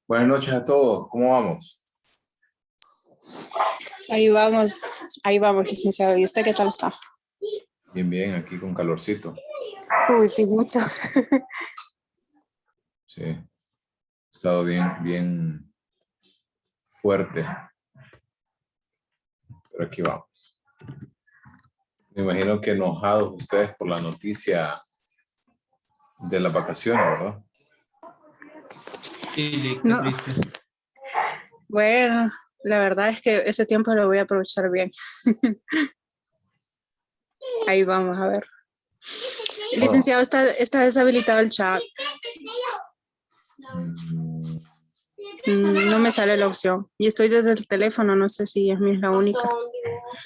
Buenas noches a todos, ¿cómo vamos? Ahí vamos, licenciado. ¿Y usted qué tal está? Bien, bien, aquí con calorcito. Uy, sí, mucho. Sí, he estado bien fuerte, pero aquí vamos. Me imagino que enojados ustedes por la noticia de las vacaciones, ¿verdad? Sí, qué No, triste. bueno, la verdad es que ese tiempo lo voy a aprovechar bien. Ahí vamos a ver. Licenciado, está deshabilitado el chat. Mm, No me sale la opción. Y estoy desde el teléfono, no sé si es mi es la única.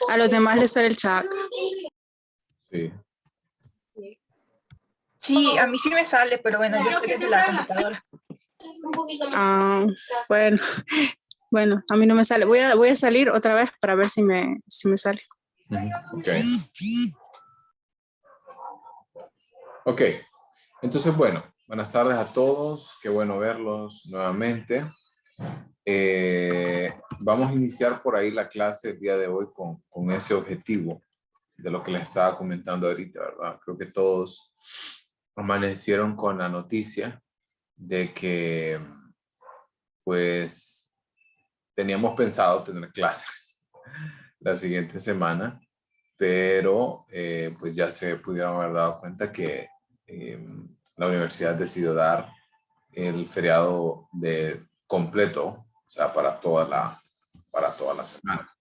A los demás les sale el chat. sí. Sí, a mí sí me sale, pero bueno, yo estoy desde la computadora. Ah, bueno, bueno, a mí no me sale. Voy a salir otra vez para ver si me sale. Ok. Ok, entonces bueno, buenas tardes a todos, qué bueno verlos nuevamente. Vamos a iniciar por ahí la clase el día de hoy con ese objetivo de lo que les estaba comentando ahorita, ¿verdad? Creo que todos amanecieron con la noticia de que pues teníamos pensado tener clases la siguiente semana, pero pues ya se pudieron haber dado cuenta que la universidad decidió dar el feriado de completo, o sea, para toda la semana.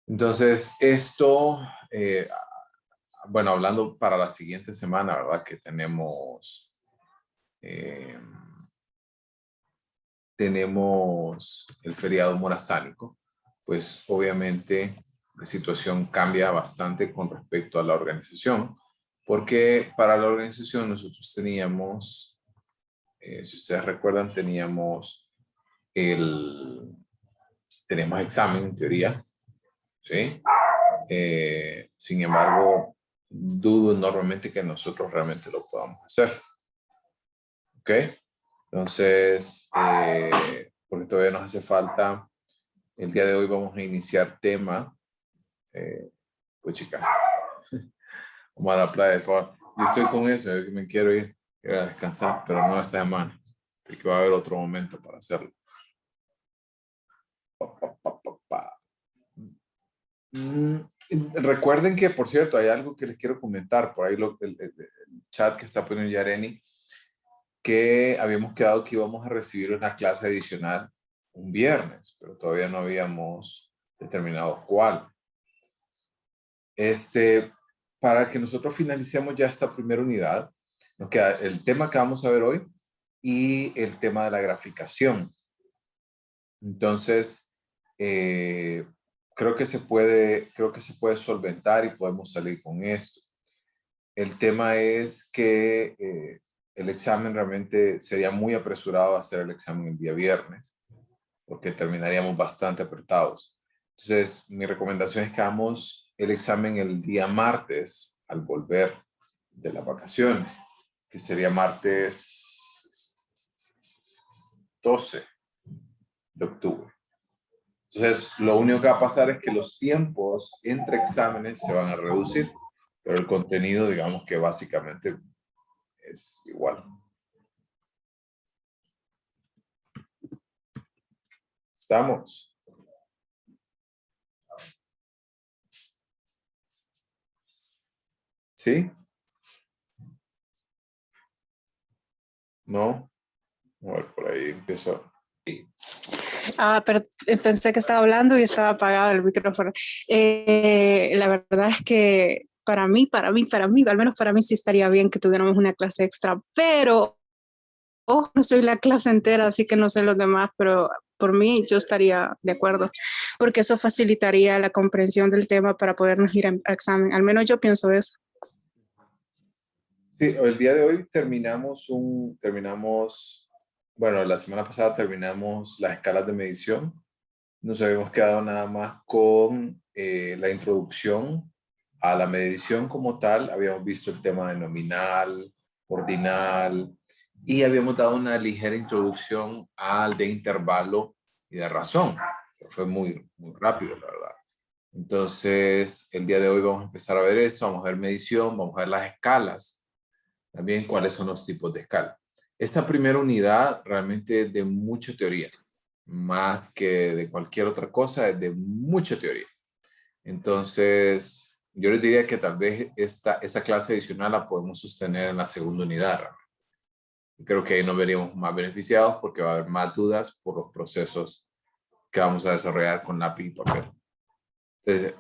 Entonces, esto, bueno, hablando para la siguiente semana, ¿verdad? Que tenemos el feriado morazánico, pues obviamente la situación cambia bastante con respecto a la organización, porque para la organización nosotros teníamos, si ustedes recuerdan, teníamos examen en teoría, ¿sí? Sin embargo, dudo enormemente que nosotros realmente lo podamos hacer. ¿Ok? Entonces, porque todavía nos hace falta, el día de hoy vamos a iniciar tema, pues chicas, vamos a la playa, por favor. Yo estoy con eso, me quiero ir a descansar, pero no esta semana, porque va a haber otro momento para hacerlo. Recuerden que, por cierto, hay algo que les quiero comentar, por ahí el chat que está poniendo Yareni, que habíamos quedado que íbamos a recibir una clase adicional un viernes, pero todavía no habíamos determinado cuál. Para que nosotros finalicemos ya esta primera unidad, nos queda el tema que vamos a ver hoy y el tema de la graficación. Entonces, creo que se puede solventar y podemos salir con esto. El tema es que el examen realmente sería muy apresurado hacer el examen el día viernes, porque terminaríamos bastante apretados. Entonces, mi recomendación es que hagamos el examen el día martes al volver de las vacaciones, que sería martes 12 de octubre. Entonces, lo único que va a pasar es que los tiempos entre exámenes se van a reducir, pero el contenido, digamos que básicamente es igual. ¿Estamos? ¿Sí? ¿No? A ver, por ahí empiezo. Pero pensé que estaba hablando y estaba apagado el micrófono. La verdad es que para mí, al menos para mí sí estaría bien que tuviéramos una clase extra, pero no soy la clase entera, así que no sé los demás, pero por mí yo estaría de acuerdo, porque eso facilitaría la comprensión del tema para podernos ir a examen. Al menos yo pienso eso. Sí, el día de hoy bueno, la semana pasada terminamos las escalas de medición. Nos habíamos quedado nada más con la introducción a la medición como tal. Habíamos visto el tema de nominal, ordinal Y habíamos dado una ligera introducción al de intervalo y de razón. Fue muy rápido, la verdad. Entonces, el día de hoy vamos a empezar a ver esto, vamos a ver medición, vamos a ver las escalas, también cuáles son los tipos de escala. Esta primera unidad realmente es de mucha teoría, más que de cualquier otra cosa, es de mucha teoría. Entonces, yo les diría que tal vez esta clase adicional la podemos sostener en la segunda unidad. Creo que ahí nos veríamos más beneficiados porque va a haber más dudas por los procesos que vamos a desarrollar con lápiz y papel. Entonces,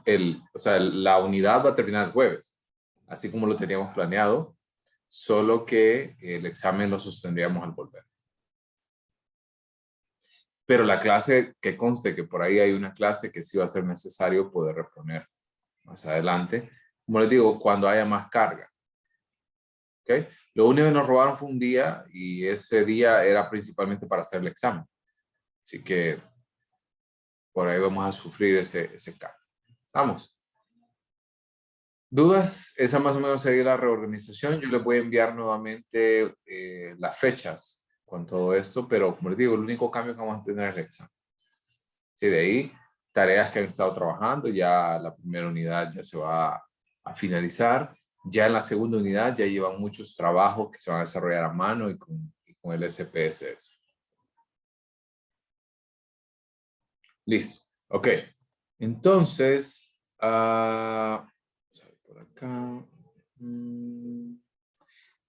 la unidad va a terminar el jueves, así como lo teníamos planeado, solo que el examen lo sostendríamos al volver. Pero la clase, que conste que por ahí hay una clase que sí va a ser necesario poder reponer más adelante. Como les digo, cuando haya más carga. ¿Okay? Lo único que nos robaron fue un día y ese día era principalmente para hacer el examen. Así que por ahí vamos a sufrir ese cambio. Vamos. ¿Dudas? Esa más o menos sería la reorganización. Yo les voy a enviar nuevamente las fechas con todo esto, pero como les digo, el único cambio que vamos a tener es el examen. Sí, de ahí, tareas que han estado trabajando, ya la primera unidad ya se va a finalizar. Ya en la segunda unidad ya llevan muchos trabajos que se van a desarrollar a mano y con el SPSS. Listo. Ok. Entonces, por acá.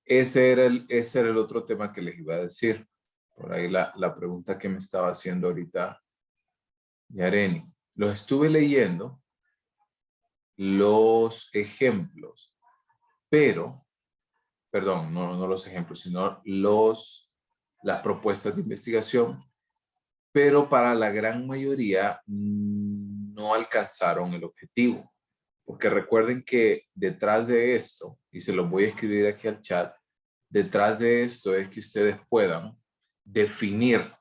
Ese era el otro tema que les iba a decir. Por ahí la pregunta que me estaba haciendo ahorita Yareni. Los estuve leyendo, los ejemplos, pero, perdón, no los ejemplos, sino las propuestas de investigación, pero para la gran mayoría no alcanzaron el objetivo. Porque recuerden que detrás de esto, y se los voy a escribir aquí al chat, detrás de esto es que ustedes puedan definir.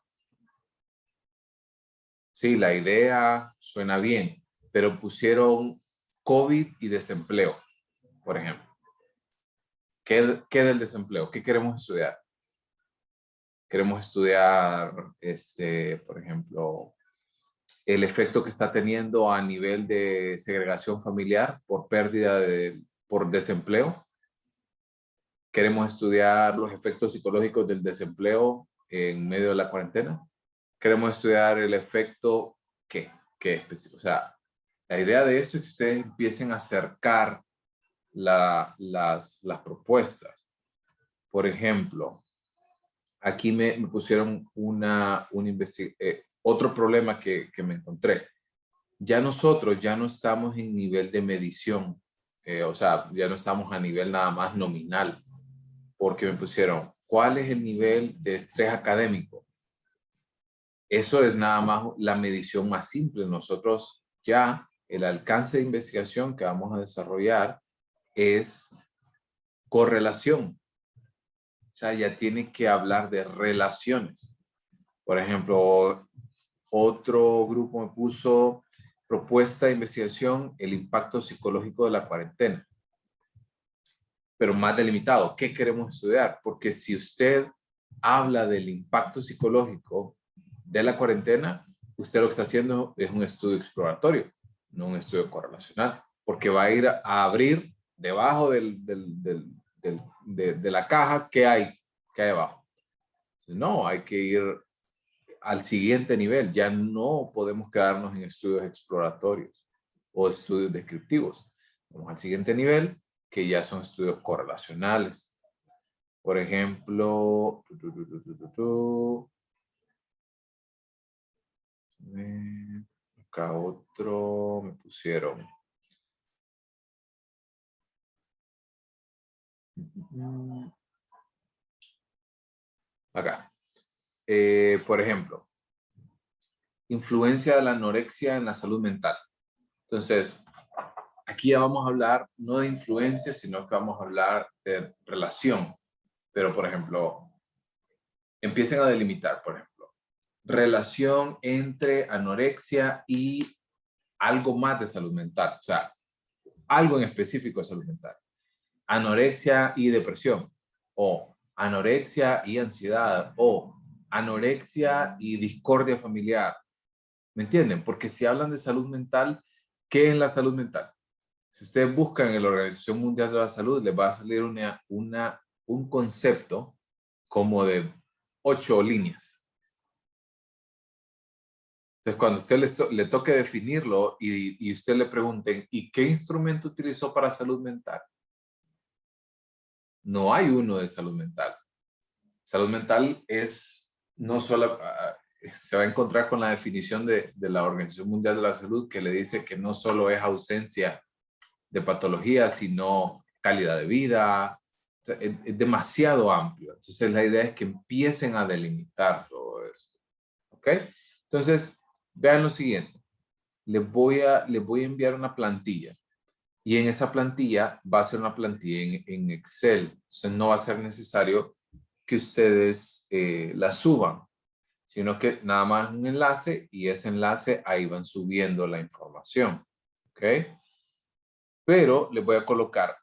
Sí, la idea suena bien, pero pusieron COVID y desempleo, por ejemplo. ¿Qué del desempleo? ¿Qué queremos estudiar? Queremos estudiar, por ejemplo, el efecto que está teniendo a nivel de segregación familiar por por desempleo. Queremos estudiar los efectos psicológicos del desempleo en medio de la cuarentena. Queremos estudiar el efecto ¿qué específico? O sea, la idea de esto es que ustedes empiecen a acercar las propuestas. Por ejemplo, aquí me pusieron otro problema que me encontré. Ya nosotros ya no estamos en nivel de medición, o sea, ya no estamos a nivel nada más nominal, porque me pusieron, ¿cuál es el nivel de estrés académico? Eso es nada más la medición más simple. Nosotros ya el alcance de investigación que vamos a desarrollar es correlación. O sea, ya tiene que hablar de relaciones. Por ejemplo, otro grupo me puso propuesta de investigación, el impacto psicológico de la cuarentena. Pero más delimitado, ¿qué queremos estudiar? Porque si usted habla del impacto psicológico de la cuarentena, usted lo que está haciendo es un estudio exploratorio, no un estudio correlacional, porque va a ir a abrir debajo de la caja qué hay abajo. No, hay que ir al siguiente nivel. Ya no podemos quedarnos en estudios exploratorios o estudios descriptivos. Vamos al siguiente nivel, que ya son estudios correlacionales. Por ejemplo, acá otro me pusieron. Acá. Por ejemplo, influencia de la anorexia en la salud mental. Entonces, aquí ya vamos a hablar no de influencia, sino que vamos a hablar de relación. Pero, por ejemplo, empiecen a delimitar, por ejemplo, relación entre anorexia y algo más de salud mental. O sea, algo en específico de salud mental. Anorexia y depresión. O anorexia y ansiedad o anorexia y discordia familiar. ¿Me entienden? Porque si hablan de salud mental, ¿qué es la salud mental? Si ustedes buscan en la Organización Mundial de la Salud, les va a salir un concepto como de 8 líneas. Entonces, cuando usted le toque definirlo y usted le pregunten, ¿y qué instrumento utilizó para salud mental? No hay uno de salud mental. Salud mental es no solo, se va a encontrar con la definición de la Organización Mundial de la Salud que le dice que no solo es ausencia de patología, sino calidad de vida. O sea, es demasiado amplio. Entonces, la idea es que empiecen a delimitar todo esto. ¿Ok? Entonces, vean lo siguiente. Les voy a enviar una plantilla. Y en esa plantilla va a ser una plantilla en Excel. Entonces, no va a ser necesario que ustedes la suban, sino que nada más un enlace y ese enlace ahí van subiendo la información. ¿Ok? Pero les voy a colocar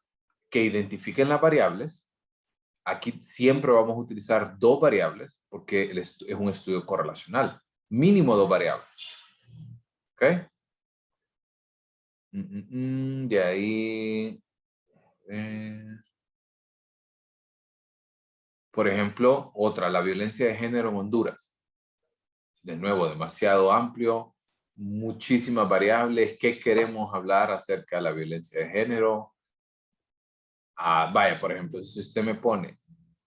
que identifiquen las variables. Aquí siempre vamos a utilizar 2 variables porque es un estudio correlacional. Mínimo 2 variables. ¿Ok? De ahí... por ejemplo, otra, la violencia de género en Honduras. De nuevo, demasiado amplio, muchísimas variables. ¿Qué queremos hablar acerca de la violencia de género? Vaya, por ejemplo, si usted me pone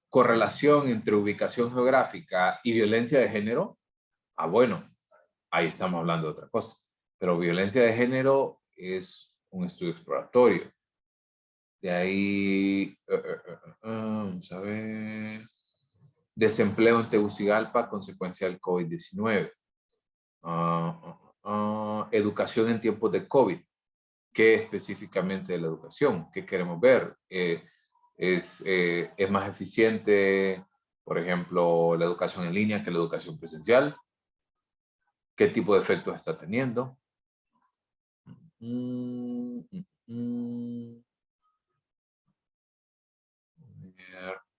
correlación entre ubicación geográfica y violencia de género, bueno, ahí estamos hablando de otra cosa. Pero violencia de género es un estudio exploratorio. De ahí, vamos a ver, desempleo en Tegucigalpa, consecuencia del COVID-19. Educación en tiempos de COVID. ¿Qué específicamente de la educación? ¿Qué queremos ver? ¿Es más eficiente, por ejemplo, la educación en línea que la educación presencial? ¿Qué tipo de efectos está teniendo?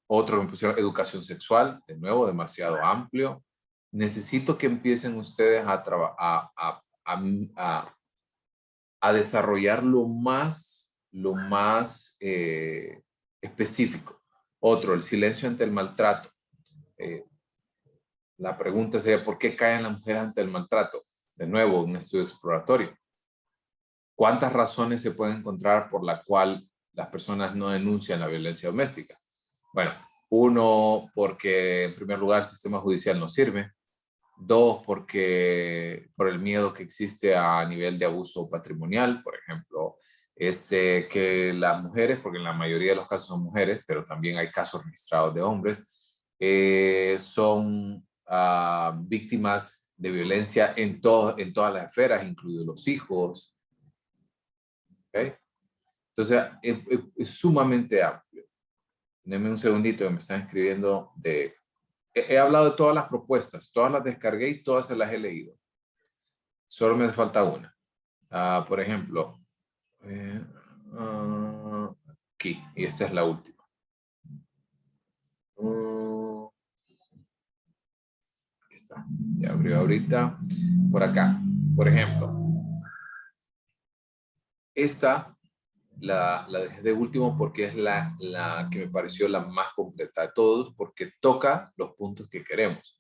Otro me pusieron educación sexual, de nuevo, demasiado amplio. Necesito que empiecen ustedes a desarrollar lo más específico. Otro, el silencio ante el maltrato. La pregunta sería, ¿por qué caen las mujeres ante el maltrato? De nuevo, un estudio exploratorio. ¿Cuántas razones se pueden encontrar por la cual las personas no denuncian la violencia doméstica? Bueno, 1, porque en primer lugar el sistema judicial no sirve. 2, porque por el miedo que existe a nivel de abuso patrimonial, por ejemplo, que las mujeres, porque en la mayoría de los casos son mujeres, pero también hay casos registrados de hombres, son víctimas de violencia en todas las esferas, incluidos los hijos. ¿Okay? Entonces, es sumamente amplio. Denme un segundito que me están escribiendo de... He hablado de todas las propuestas, todas las descargué y todas se las he leído. Solo me hace falta una. Por ejemplo, aquí, y esta es la última. Aquí está, ya abrió ahorita. Por acá, por ejemplo. Esta la dejé de último porque es la que me pareció la más completa de todos, porque toca los puntos que queremos.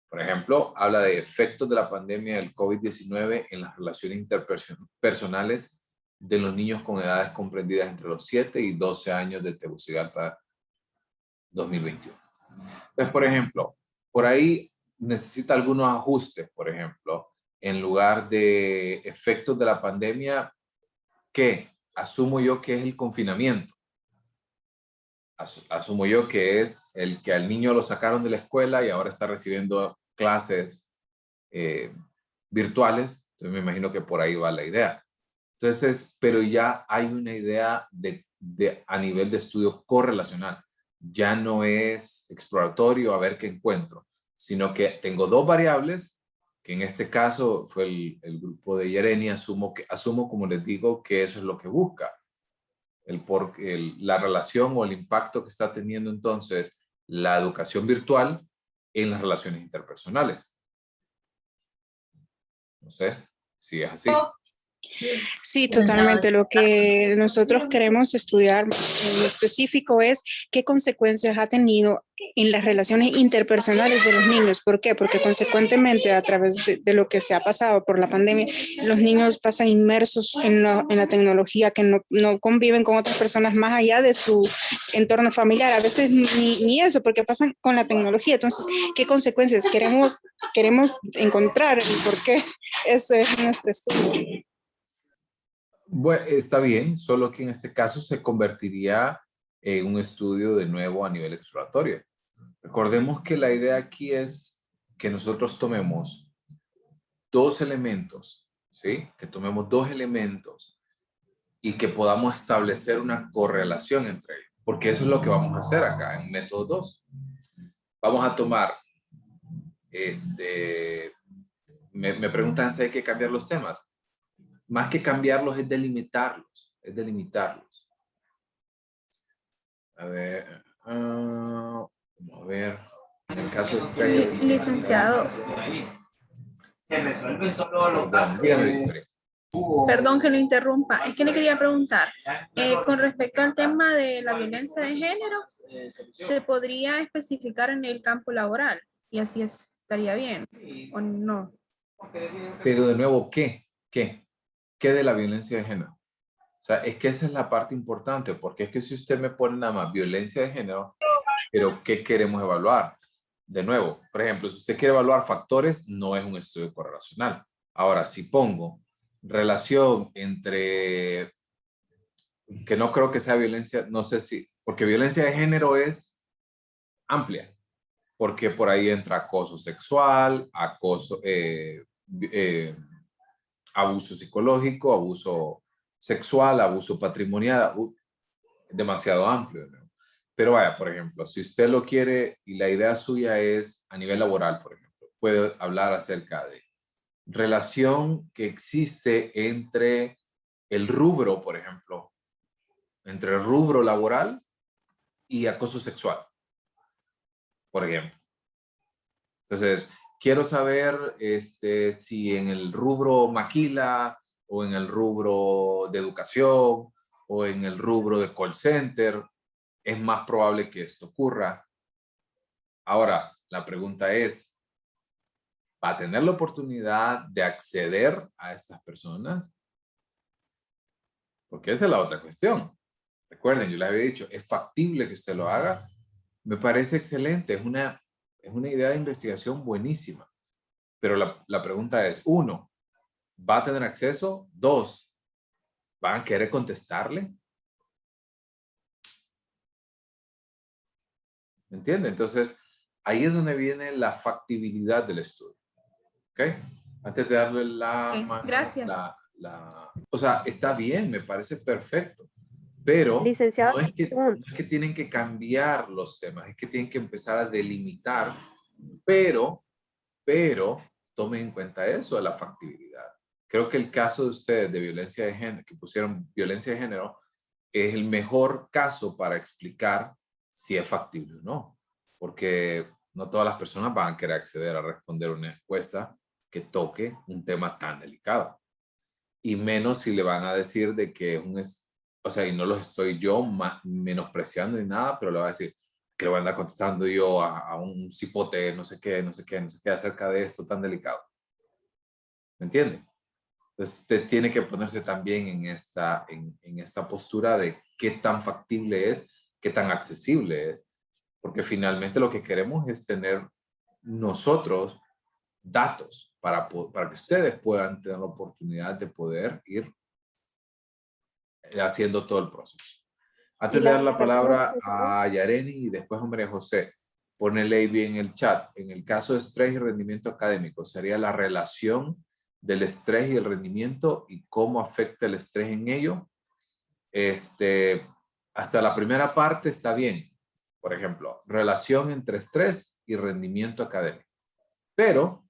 Por ejemplo, habla de efectos de la pandemia del COVID-19 en las relaciones interpersonales de los niños con edades comprendidas entre los 7 y 12 años de Tegucigalpa 2021. Entonces, por ejemplo, por ahí necesita algunos ajustes, por ejemplo, en lugar de efectos de la pandemia, que asumo yo que es el confinamiento. Asumo yo que es el que al niño lo sacaron de la escuela y ahora está recibiendo clases virtuales. Entonces me imagino que por ahí va la idea. Entonces, pero ya hay una idea a nivel de estudio correlacional. Ya no es exploratorio a ver qué encuentro, sino que tengo 2 variables, que en este caso fue el grupo de Yereni. Asumo, como les digo, que eso es lo que busca. la relación o el impacto que está teniendo entonces la educación virtual en las relaciones interpersonales. No sé si es así. Sí, totalmente. Lo que nosotros queremos estudiar en específico es qué consecuencias ha tenido en las relaciones interpersonales de los niños. ¿Por qué? Porque consecuentemente a través de lo que se ha pasado por la pandemia, los niños pasan inmersos en la tecnología, que no conviven con otras personas más allá de su entorno familiar. A veces ni eso, porque pasan con la tecnología. Entonces, ¿qué consecuencias? Queremos encontrar el por qué. Ese es nuestro estudio. Bueno, está bien, solo que en este caso se convertiría en un estudio de nuevo a nivel exploratorio. Recordemos que la idea aquí es que nosotros tomemos dos elementos, ¿sí? Que tomemos dos elementos y que podamos establecer una correlación entre ellos, porque eso es lo que vamos a hacer acá en método 2. Vamos a tomar, me preguntan si hay que cambiar los temas. Más que cambiarlos es delimitarlos, A ver, vamos a ver, en el caso de estrellas. Licenciado, Se resuelve solo Perdón, dígame, Victoria. perdón que lo interrumpa, es que le quería preguntar, con respecto al tema de la violencia de género, ¿se podría especificar en el campo laboral? Y así estaría bien, ¿o no? Pero de nuevo, ¿qué? ¿Qué de la violencia de género? O sea, es que esa es la parte importante, porque es que si usted me pone nada más violencia de género, pero ¿qué queremos evaluar? De nuevo, por ejemplo, si usted quiere evaluar factores, no es un estudio correlacional. Ahora, si pongo relación entre, que no creo que sea violencia, no sé si, porque violencia de género es amplia, porque por ahí entra acoso sexual, abuso psicológico, abuso sexual, abuso patrimonial, demasiado amplio, ¿no? Pero vaya, por ejemplo, si usted lo quiere y la idea suya es a nivel laboral, por ejemplo, puede hablar acerca de relación que existe entre el rubro, por ejemplo, entre el rubro laboral y acoso sexual, por ejemplo. Entonces, quiero saber si en el rubro maquila o en el rubro de educación o en el rubro de call center es más probable que esto ocurra. Ahora, la pregunta es, ¿va a tener la oportunidad de acceder a estas personas? Porque esa es la otra cuestión. Recuerden, yo les había dicho, es factible que usted lo haga. Me parece excelente, es una idea de investigación buenísima. Pero la pregunta es, uno, ¿va a tener acceso? Dos, ¿van a querer contestarle? ¿Me entiende? Entonces, ahí es donde viene la factibilidad del estudio. ¿Ok? Antes de darle la mano, gracias. o sea, está bien, me parece perfecto. Pero Licenciado, no es que tienen que cambiar los temas, es que tienen que empezar a delimitar, pero tomen en cuenta eso de la factibilidad. Creo que el caso de ustedes de violencia de género, que pusieron violencia de género, es el mejor caso para explicar si es factible o no. Porque no todas las personas van a querer acceder a responder una encuesta que toque un tema tan delicado. Y menos si le van a decir de que o sea, y no los estoy yo menospreciando ni nada, pero le voy a decir que le voy a andar contestando yo a un cipote, no sé qué, acerca de esto tan delicado. ¿Me entiende? Entonces, usted tiene que ponerse también en esta postura de qué tan factible es, qué tan accesible es, porque finalmente lo que queremos es tener nosotros datos para que ustedes puedan tener la oportunidad de poder ir haciendo todo el proceso. Antes de dar la palabra a Yareni y después a María José, ponele ahí bien en el chat. En el caso de estrés y rendimiento académico, sería la relación del estrés y el rendimiento y cómo afecta el estrés en ello. Hasta la primera parte está bien. Por ejemplo, relación entre estrés y rendimiento académico. Pero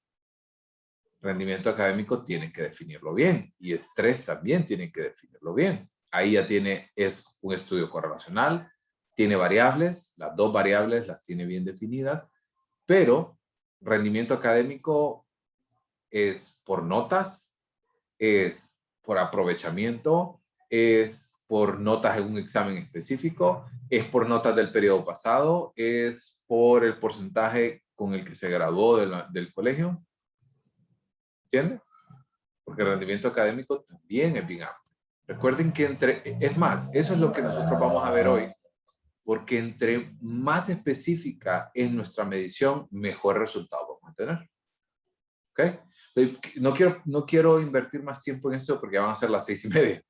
rendimiento académico tiene que definirlo bien y estrés también tiene que definirlo bien. ahí ya es un estudio correlacional, tiene variables, las dos variables las tiene bien definidas, pero rendimiento académico es por notas, es por aprovechamiento, es por notas en un examen específico, es por notas del periodo pasado, es por el porcentaje con el que se graduó del colegio. ¿Entiende? Porque el rendimiento académico también es bien amplio. Recuerden que es más, eso es lo que nosotros vamos a ver hoy, porque entre más específica es nuestra medición, mejor resultado vamos a tener. ¿Ok? No quiero invertir más tiempo en esto porque van a ser las 6:30.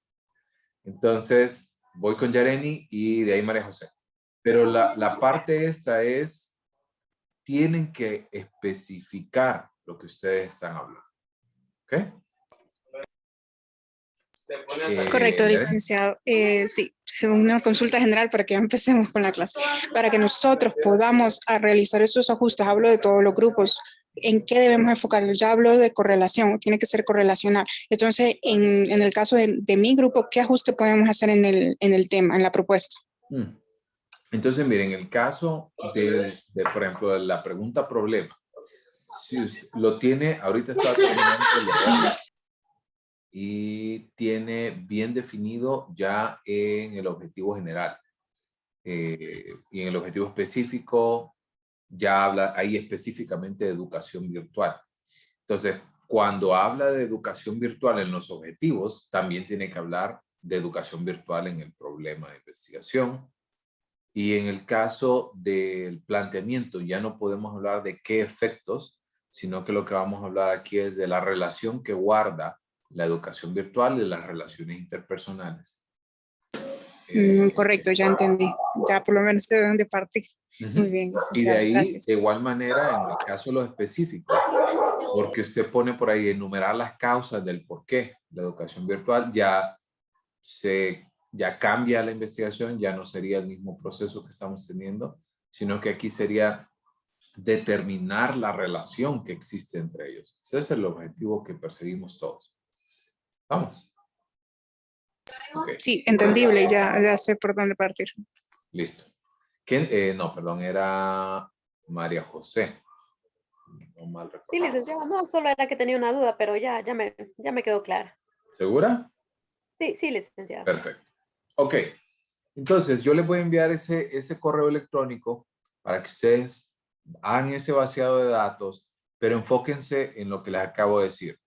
Entonces, voy con Yareni y de ahí María José. Pero la parte esta es, tienen que especificar lo que ustedes están hablando. ¿Ok? Correcto, Yareni. licenciado. Sí, según una consulta general para que ya empecemos con la clase. Para que nosotros podamos realizar esos ajustes, hablo de todos los grupos, ¿en qué debemos enfocarnos? Ya hablo de correlación, tiene que ser correlacional. Entonces, en el caso de mi grupo, ¿qué ajuste podemos hacer en el tema, en la propuesta? Entonces, miren, en el caso por ejemplo, de la pregunta problema, si usted lo tiene, ahorita está terminando de leer y tiene bien definido ya en el objetivo general. Y en el objetivo específico ya habla ahí específicamente de educación virtual. Entonces, cuando habla de educación virtual en los objetivos, también tiene que hablar de educación virtual en el problema de investigación. Y en el caso del planteamiento, ya no podemos hablar de qué efectos, sino que lo que vamos a hablar aquí es de la relación que guarda la educación virtual y las relaciones interpersonales. Correcto, ya entendí. Ya por lo menos sé de dónde partir. Muy bien, Y de ahí, gracias. de igual manera, en el caso de los específicos, porque usted pone por ahí enumerar las causas del por qué la educación virtual, ya cambia la investigación, ya no sería el mismo proceso que estamos teniendo, sino que aquí sería determinar la relación que existe entre ellos. Ese es el objetivo que perseguimos todos. ¿Vamos? Okay. Sí, entendible, ya sé por dónde partir. Listo. No, perdón, era María José. No mal recuerdo. Sí, licenciado, no, solo era que tenía una duda, pero ya me quedó clara. ¿Segura? Sí, licenciado. Perfecto. Ok. Entonces, yo les voy a enviar ese correo electrónico para que ustedes hagan ese vaciado de datos, pero enfóquense en lo que les acabo de decir.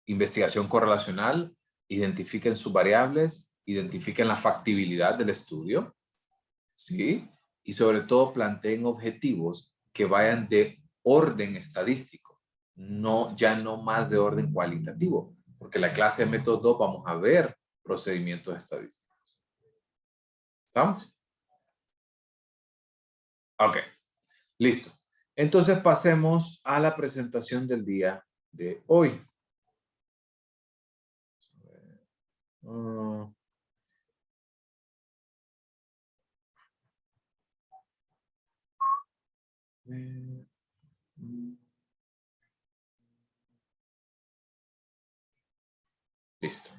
Investigación correlacional, identifiquen sus variables, identifiquen la factibilidad del estudio, ¿sí? Y sobre todo planteen objetivos que vayan de orden estadístico, ya no más de orden cualitativo, porque la clase de método 2 vamos a ver procedimientos estadísticos. ¿Estamos? Ok, listo. Entonces pasemos a la presentación del día de hoy. Listo.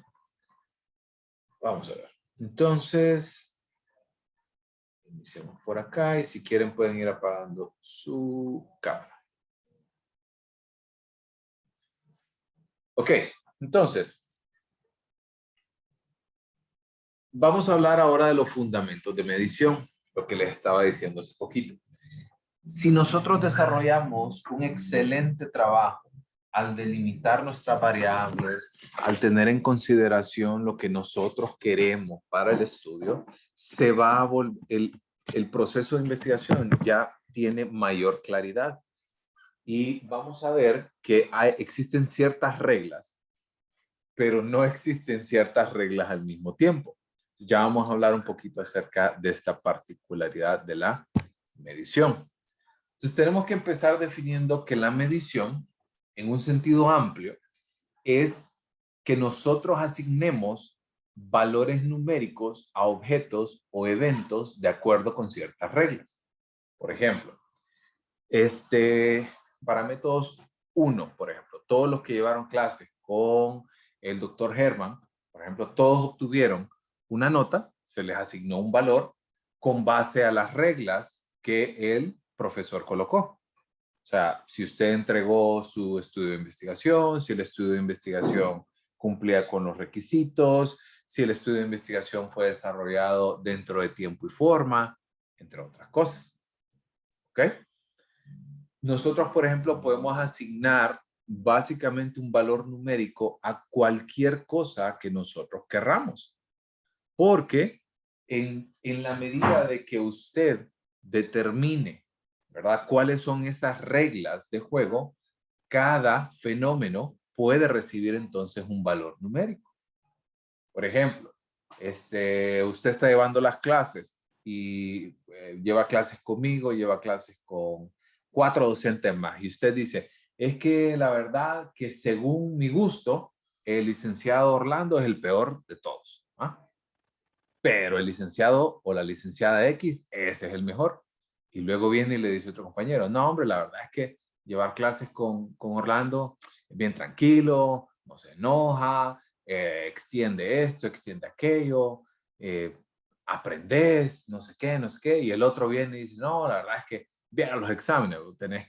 Vamos a ver. Entonces, iniciamos por acá y si quieren pueden ir apagando su cámara. Ok, entonces, vamos a hablar ahora de los fundamentos de medición, lo que les estaba diciendo hace poquito. Si nosotros desarrollamos un excelente trabajo al delimitar nuestras variables, al tener en consideración lo que nosotros queremos para el estudio, se va a el proceso de investigación ya tiene mayor claridad. Y vamos a ver que existen ciertas reglas, pero no existen ciertas reglas al mismo tiempo. Ya vamos a hablar un poquito acerca de esta particularidad de la medición. Entonces tenemos que empezar definiendo que la medición, en un sentido amplio, es que nosotros asignemos valores numéricos a objetos o eventos de acuerdo con ciertas reglas. Por ejemplo, para métodos 1, por ejemplo, todos los que llevaron clases con el doctor Herman, por ejemplo, todos obtuvieron una nota, se les asignó un valor con base a las reglas que el profesor colocó. O sea, si usted entregó su estudio de investigación, si el estudio de investigación cumplía con los requisitos, si el estudio de investigación fue desarrollado dentro de tiempo y forma, entre otras cosas. ¿Ok? Nosotros, por ejemplo, podemos asignar básicamente un valor numérico a cualquier cosa que nosotros querramos. Porque en la medida de que usted determine, ¿verdad?, cuáles son esas reglas de juego, cada fenómeno puede recibir entonces un valor numérico. Por ejemplo, usted está llevando las clases y lleva clases conmigo, lleva clases con 4 docentes más. Y usted dice, es que la verdad que según mi gusto, el licenciado Orlando es el peor de todos. ¿Ah? Pero el licenciado o la licenciada X, ese es el mejor. Y luego viene y le dice a otro compañero, no, hombre, la verdad es que llevar clases con Orlando es bien tranquilo, no se enoja, extiende esto, extiende aquello, aprendes, no sé qué, no sé qué. Y el otro viene y dice, no, la verdad es que vean los exámenes, tenés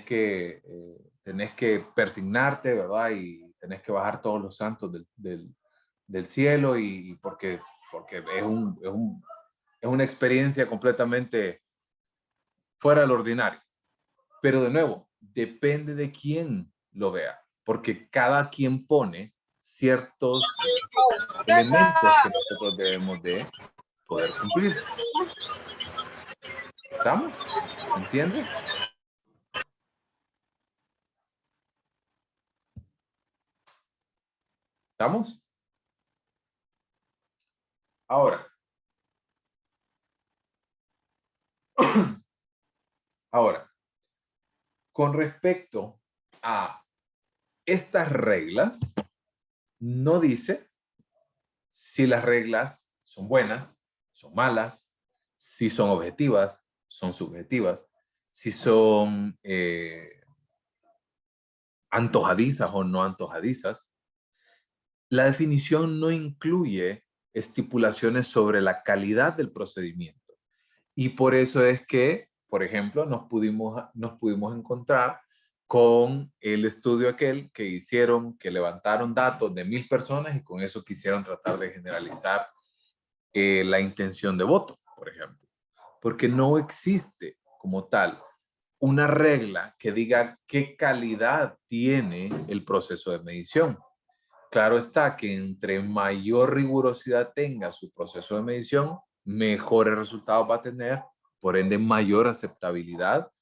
que persignarte, ¿verdad? Y tenés que bajar todos los santos del cielo y porque es una experiencia completamente fuera del ordinario. Pero de nuevo, depende de quién lo vea, porque cada quien pone ciertos elementos que nosotros debemos de poder cumplir. ¿Estamos? ¿Entienden? ¿Estamos? Ahora, con respecto a estas reglas, no dice si las reglas son buenas, son malas, si son objetivas, son subjetivas, si son antojadizas o no antojadizas. La definición no incluye estipulaciones sobre la calidad del procedimiento. Y por eso es que, por ejemplo, nos pudimos encontrar con el estudio aquel que hicieron, que levantaron datos de 1000 personas y con eso quisieron tratar de generalizar la intención de voto, por ejemplo. Porque no existe como tal una regla que diga qué calidad tiene el proceso de medición. Claro está que entre mayor rigurosidad tenga su proceso de medición, mejores resultados va a tener, por ende mayor aceptabilidad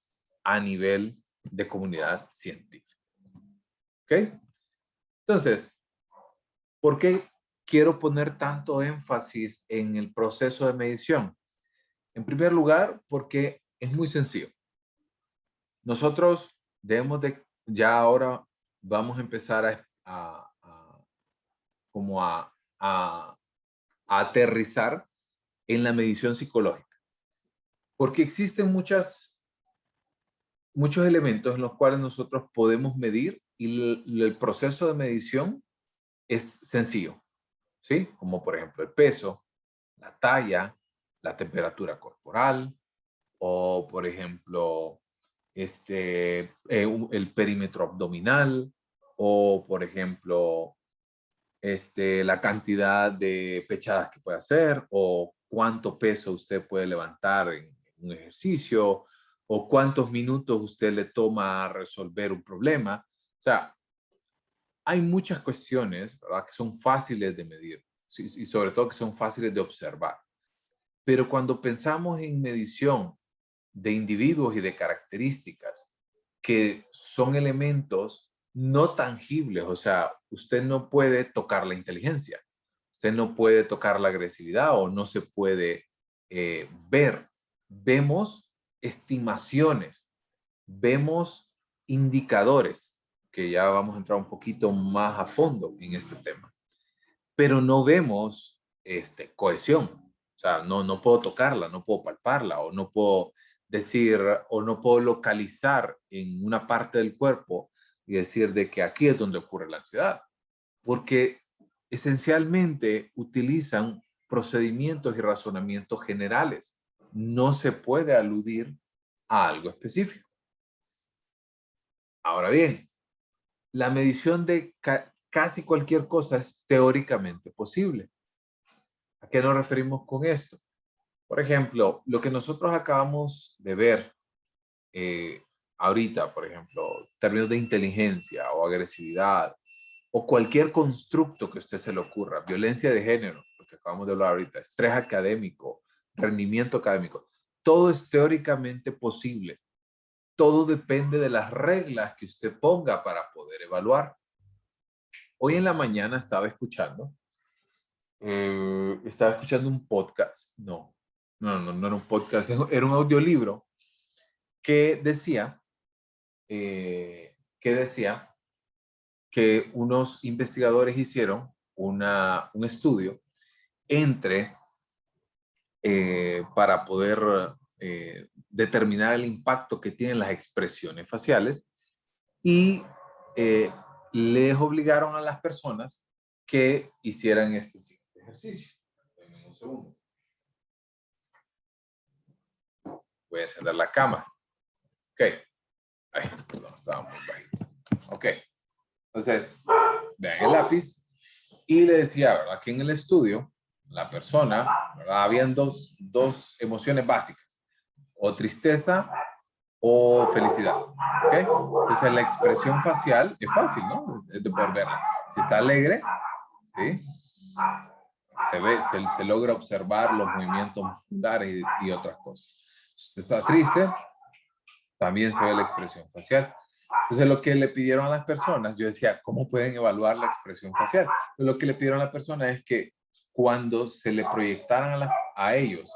a nivel de comunidad científica. ¿Ok? Entonces, ¿por qué quiero poner tanto énfasis en el proceso de medición? En primer lugar, porque es muy sencillo. Nosotros debemos de, ya ahora vamos a empezar a aterrizar en la medición psicológica. Porque existen muchos elementos en los cuales nosotros podemos medir y el proceso de medición es sencillo, ¿sí? Como por ejemplo el peso, la talla, la temperatura corporal o por ejemplo el perímetro abdominal o por ejemplo la cantidad de pechadas que puede hacer o cuánto peso usted puede levantar en un ejercicio o cuántos minutos usted le toma a resolver un problema. O sea, hay muchas cuestiones, ¿verdad?, que son fáciles de medir y sobre todo que son fáciles de observar. Pero cuando pensamos en medición de individuos y de características que son elementos no tangibles, o sea, usted no puede tocar la inteligencia, usted no puede tocar la agresividad o no se puede ver. Vemos estimaciones, vemos indicadores, que ya vamos a entrar un poquito más a fondo en este tema, pero no vemos cohesión. O sea, no puedo tocarla, no puedo palparla o no puedo decir o no puedo localizar en una parte del cuerpo y decir de que aquí es donde ocurre la ansiedad. Porque esencialmente utilizan procedimientos y razonamientos generales. No se puede aludir a algo específico. Ahora bien, la medición de casi cualquier cosa es teóricamente posible. ¿A qué nos referimos con esto? Por ejemplo, lo que nosotros acabamos de ver ahorita, por ejemplo, términos de inteligencia o agresividad o cualquier constructo que a usted se le ocurra, violencia de género, lo que acabamos de hablar ahorita, estrés académico, rendimiento académico, todo es teóricamente posible. Todo depende de las reglas que usted ponga para poder evaluar. Hoy en la mañana estaba escuchando un podcast. No era un podcast, era un audiolibro que decía que unos investigadores hicieron un estudio para poder determinar el impacto que tienen las expresiones faciales y les obligaron a las personas que hicieran este siguiente ejercicio. Denme un segundo. Voy a encender la cámara. Ok. Ay, perdón, estaba muy bajito. Ok. Entonces, vean el lápiz y le decía, ¿verdad? Que en el estudio, la persona, ¿verdad? Habían dos emociones básicas, o tristeza o felicidad. ¿Ok? Entonces, la expresión facial es fácil, ¿no? Es de poder verla. Si está alegre, ¿sí? Se logra observar los movimientos musculares y otras cosas. Si está triste, también se ve la expresión facial. Entonces, lo que le pidieron a las personas, yo decía, ¿cómo pueden evaluar la expresión facial? Lo que le pidieron a las personas es que cuando se le proyectaran a ellos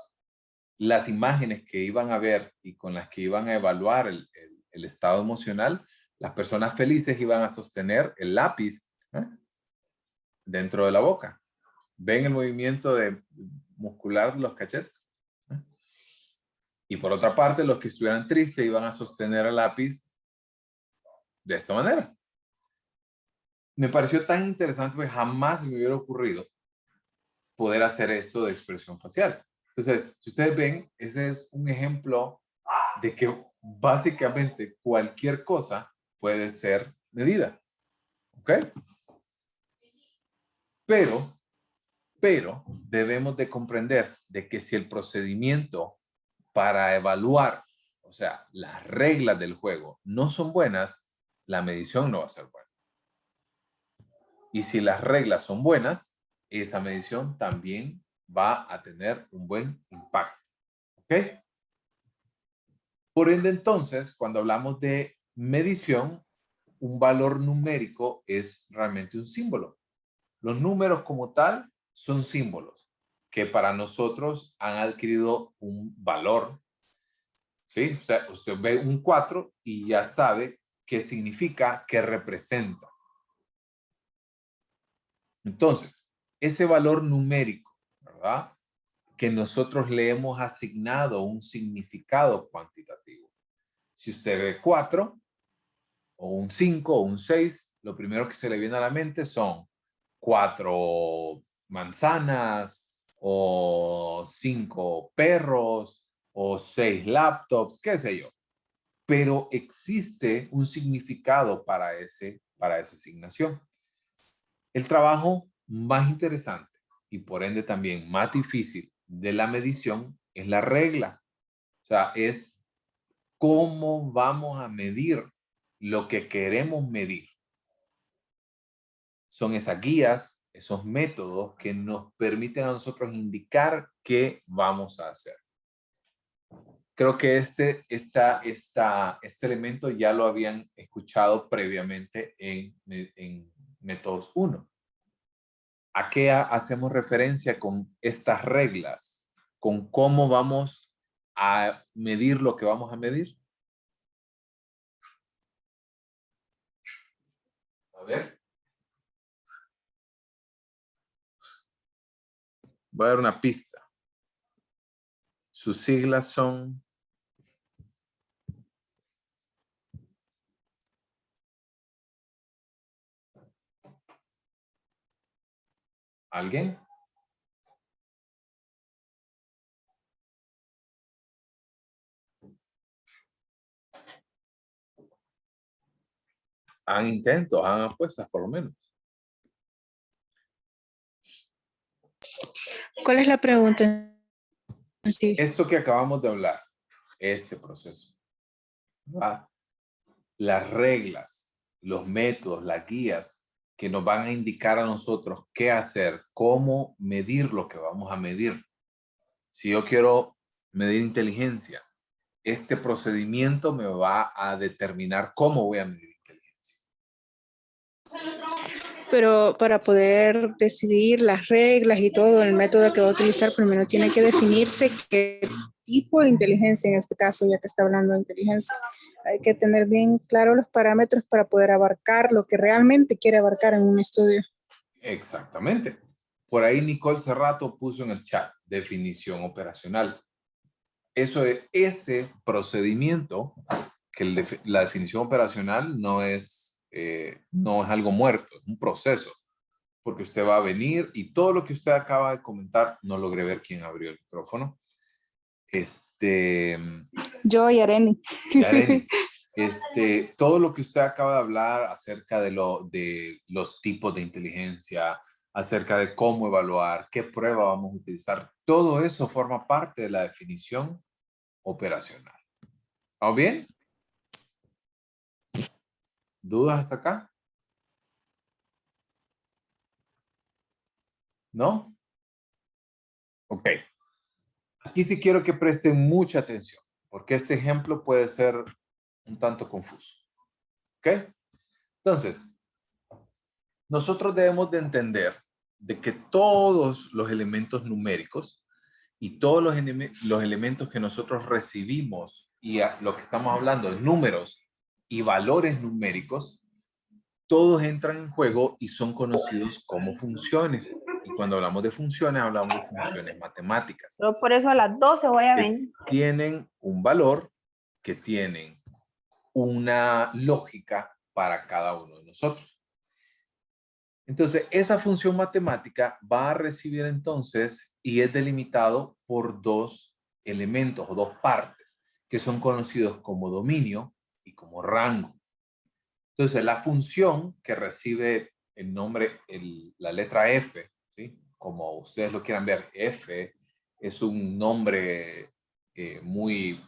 las imágenes que iban a ver y con las que iban a evaluar el estado emocional, las personas felices iban a sostener el lápiz dentro de la boca. ¿Ven el movimiento muscular de los cachetes? Y por otra parte, los que estuvieran tristes iban a sostener el lápiz de esta manera. Me pareció tan interesante porque jamás me hubiera ocurrido poder hacer esto de expresión facial. Entonces, si ustedes ven, ese es un ejemplo de que básicamente cualquier cosa puede ser medida. ¿Ok? Pero debemos de comprender de que si el procedimiento para evaluar, o sea, las reglas del juego no son buenas, la medición no va a ser buena. Y si las reglas son buenas, esa medición también va a tener un buen impacto. ¿Ok? Por ende, entonces, cuando hablamos de medición, un valor numérico es realmente un símbolo. Los números como tal son símbolos que para nosotros han adquirido un valor. ¿Sí? O sea, usted ve un 4 y ya sabe qué significa, qué representa. Entonces, ese valor numérico, ¿verdad? Que nosotros le hemos asignado un significado cuantitativo. Si usted ve 4, o un 5, o un 6, lo primero que se le viene a la mente son 4 manzanas, o 5 perros, o 6 laptops, qué sé yo. Pero existe un significado para esa asignación. El trabajo más interesante y por ende también más difícil de la medición es la regla. O sea, es cómo vamos a medir lo que queremos medir. Son esas guías, esos métodos que nos permiten a nosotros indicar qué vamos a hacer. Creo que este elemento ya lo habían escuchado previamente en métodos 1. ¿A qué hacemos referencia con estas reglas? ¿Con cómo vamos a medir lo que vamos a medir? A ver. Voy a dar una pista. Sus siglas son ¿Alguien? Hagan intentos, hagan apuestas por lo menos. ¿Cuál es la pregunta en sí? Esto que acabamos de hablar, este proceso, ¿verdad? Las reglas, los métodos, las guías que nos van a indicar a nosotros qué hacer, cómo medir lo que vamos a medir. Si yo quiero medir inteligencia, este procedimiento me va a determinar cómo voy a medir inteligencia. Pero para poder decidir las reglas y todo el método que va a utilizar, primero tiene que definirse qué tipo de inteligencia, en este caso, ya que está hablando de inteligencia. Hay que tener bien claros los parámetros para poder abarcar lo que realmente quiere abarcar en un estudio. Exactamente. Por ahí Nicole Cerrato puso en el chat definición operacional. Eso es ese procedimiento que la definición operacional no es algo muerto, es un proceso. Porque usted va a venir y todo lo que usted acaba de comentar, no logré ver quién abrió el micrófono. Yo y Areni. Yareni, todo lo que usted acaba de hablar acerca de los tipos de inteligencia, acerca de cómo evaluar, qué prueba vamos a utilizar, todo eso forma parte de la definición operacional. ¿Vamos bien? ¿Dudas hasta acá? ¿No? Ok. Aquí sí quiero que presten mucha atención, porque este ejemplo puede ser un tanto confuso. ¿Ok? Entonces, nosotros debemos de entender de que todos los elementos numéricos y todos los elementos que nosotros recibimos y lo que estamos hablando de números y valores numéricos, todos entran en juego y son conocidos como funciones. Y cuando hablamos de funciones, hablamos de funciones matemáticas. Yo por eso a las 12 voy a Que venir. tienen un valor, que tienen una lógica para cada uno de nosotros. Entonces, esa función matemática va a recibir entonces y es delimitado por dos elementos o dos partes que son conocidos como dominio y como rango. Entonces, la función que recibe el nombre, la letra F, ¿sí? Como ustedes lo quieran ver, F es un nombre muy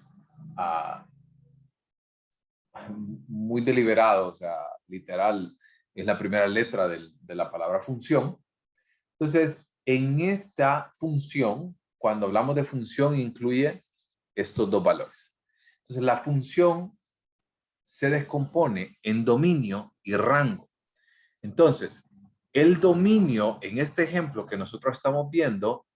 deliberado, o sea, literal, es la primera letra de la palabra función. Entonces, en esta función, cuando hablamos de función, incluye estos dos valores. Entonces, la función se descompone en dominio y rango. Entonces, el dominio, en este ejemplo que nosotros estamos viendo,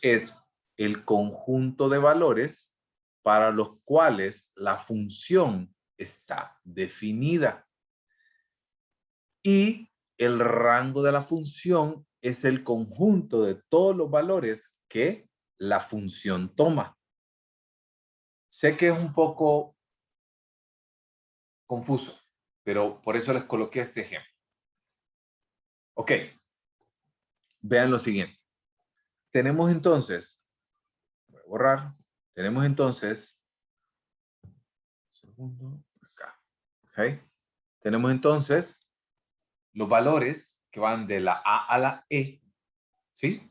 es el conjunto de valores para los cuales la función está definida. Y el rango de la función es el conjunto de todos los valores que la función toma. Sé que es un poco confuso, pero por eso les coloqué este ejemplo. Ok, vean lo siguiente. Tenemos entonces, voy a borrar, tenemos entonces, segundo, acá, ok. Tenemos entonces los valores que van de la A a la E, ¿sí?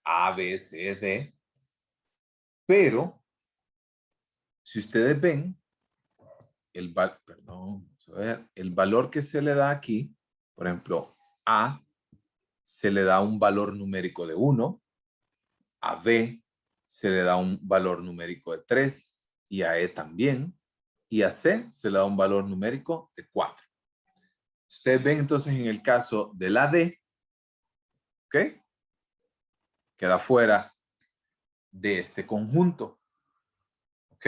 A, B, C, D. Pero, si ustedes ven, el valor que se le da aquí, por ejemplo, A se le da un valor numérico de 1, a B se le da un valor numérico de 3 y a E también, y a C se le da un valor numérico de 4. Ustedes ven entonces en el caso de la D, ¿ok? Queda fuera de este conjunto, ¿ok?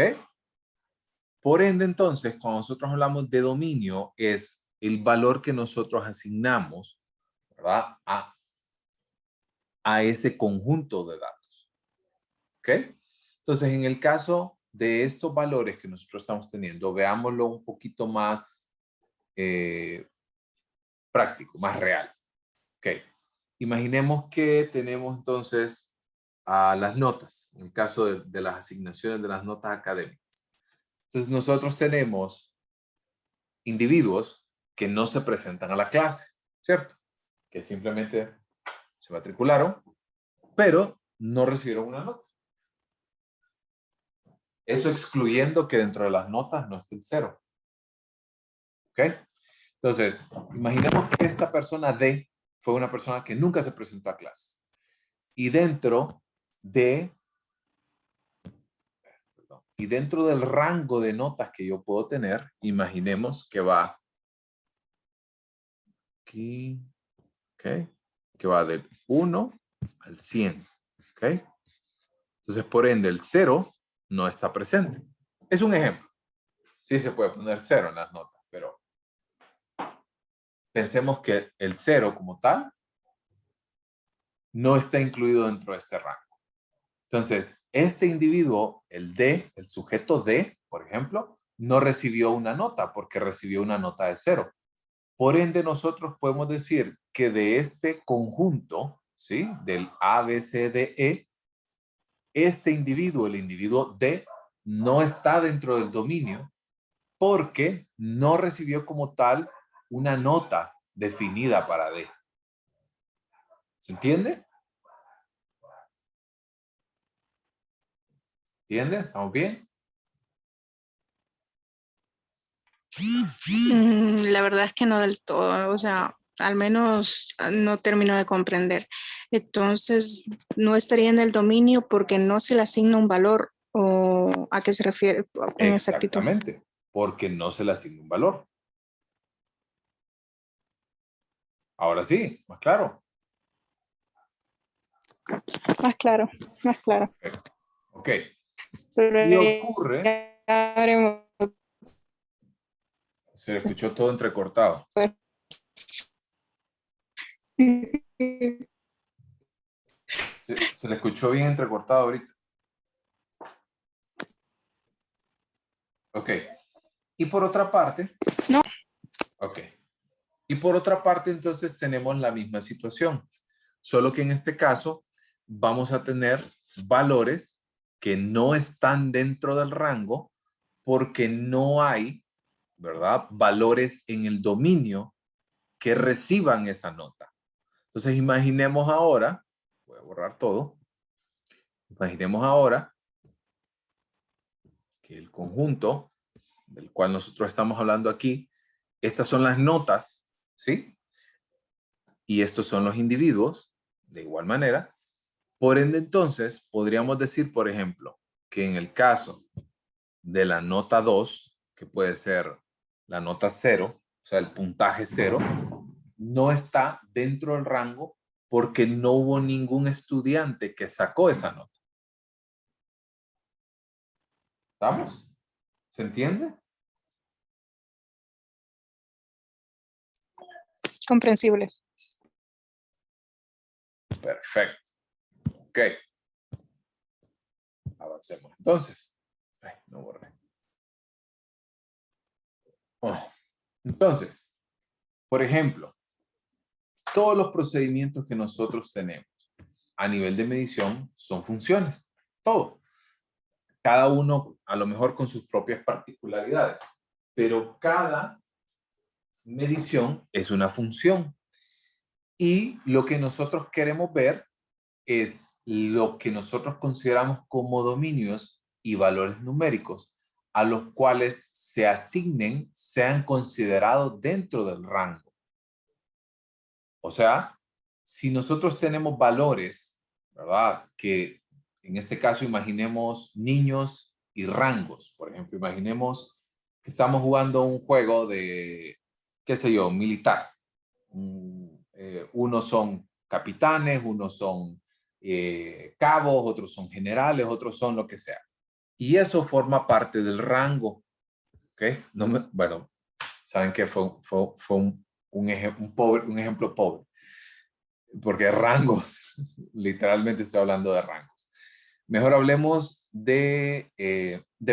Por ende, entonces, cuando nosotros hablamos de dominio, es el valor que nosotros asignamos, ¿verdad? A ese conjunto de datos. ¿Ok? Entonces, en el caso de estos valores que nosotros estamos teniendo, veámoslo un poquito más práctico, más real. ¿Ok? Imaginemos que tenemos entonces a las notas, en el caso de las asignaciones de las notas académicas. Entonces nosotros tenemos individuos que no se presentan a la clase, ¿cierto? Que simplemente se matricularon, pero no recibieron una nota. Eso excluyendo que dentro de las notas no esté el 0. ¿Ok? Entonces, imaginemos que esta persona D fue una persona que nunca se presentó a clases. Y dentro del rango de notas que yo puedo tener, imaginemos que va aquí, ¿ok? Que va del 1 al 100, ¿ok? Entonces, por ende, el 0 no está presente. Es un ejemplo. Sí se puede poner 0 en las notas, pero pensemos que el 0 como tal no está incluido dentro de este rango. Entonces, este individuo, el D, el sujeto D, por ejemplo, no recibió una nota porque recibió una nota de 0. Por ende, nosotros podemos decir que de este conjunto, ¿sí? Del A, B, C, D, E, este individuo, el individuo D, no está dentro del dominio porque no recibió como tal una nota definida para D. ¿Se entiende? ¿Entiende? ¿Estamos bien? La verdad es que no del todo, o sea, al menos no termino de comprender. Entonces, no estaría en el dominio porque no se le asigna un valor o a qué se refiere en exactitud. Exactamente, porque no se le asigna un valor. Ahora sí, más claro. Más claro, más claro. Ok. Pero ¿Qué ocurre? ya veremos. Se le escuchó todo entrecortado. Se le escuchó bien entrecortado ahorita. Ok. Y por otra parte. No. Ok. Y por otra parte, entonces tenemos la misma situación. Solo que en este caso vamos a tener valores que no están dentro del rango porque no hay, ¿verdad? Valores en el dominio que reciban esa nota. Entonces imaginemos ahora, voy a borrar todo, imaginemos ahora que el conjunto del cual nosotros estamos hablando aquí, estas son las notas, ¿sí? Y estos son los individuos, de igual manera. Por ende, entonces, podríamos decir, por ejemplo, que en el caso de la nota 2, que puede ser la nota 0, o sea, el puntaje 0, no está dentro del rango porque no hubo ningún estudiante que sacó esa nota. ¿Estamos? ¿Se entiende? Comprensible. Perfecto. Ok. Avancemos. Entonces, ay, no borré. Oh. Entonces, por ejemplo, todos los procedimientos que nosotros tenemos a nivel de medición son funciones. Todo. Cada uno a lo mejor con sus propias particularidades, pero cada medición es una función. Y lo que nosotros queremos ver es lo que nosotros consideramos como dominios y valores numéricos a los cuales se asignen, sean considerados dentro del rango. O sea, si nosotros tenemos valores, ¿verdad? Que en este caso imaginemos niños y rangos. Por ejemplo, imaginemos que estamos jugando un juego de, qué sé yo, militar. Unos son capitanes, unos son cabos, otros son generales, otros son lo que sea. Y eso forma parte del rango. ¿Ok? Bueno, saben que fue un ejemplo pobre. Porque rangos, literalmente estoy hablando de rangos. Mejor hablemos de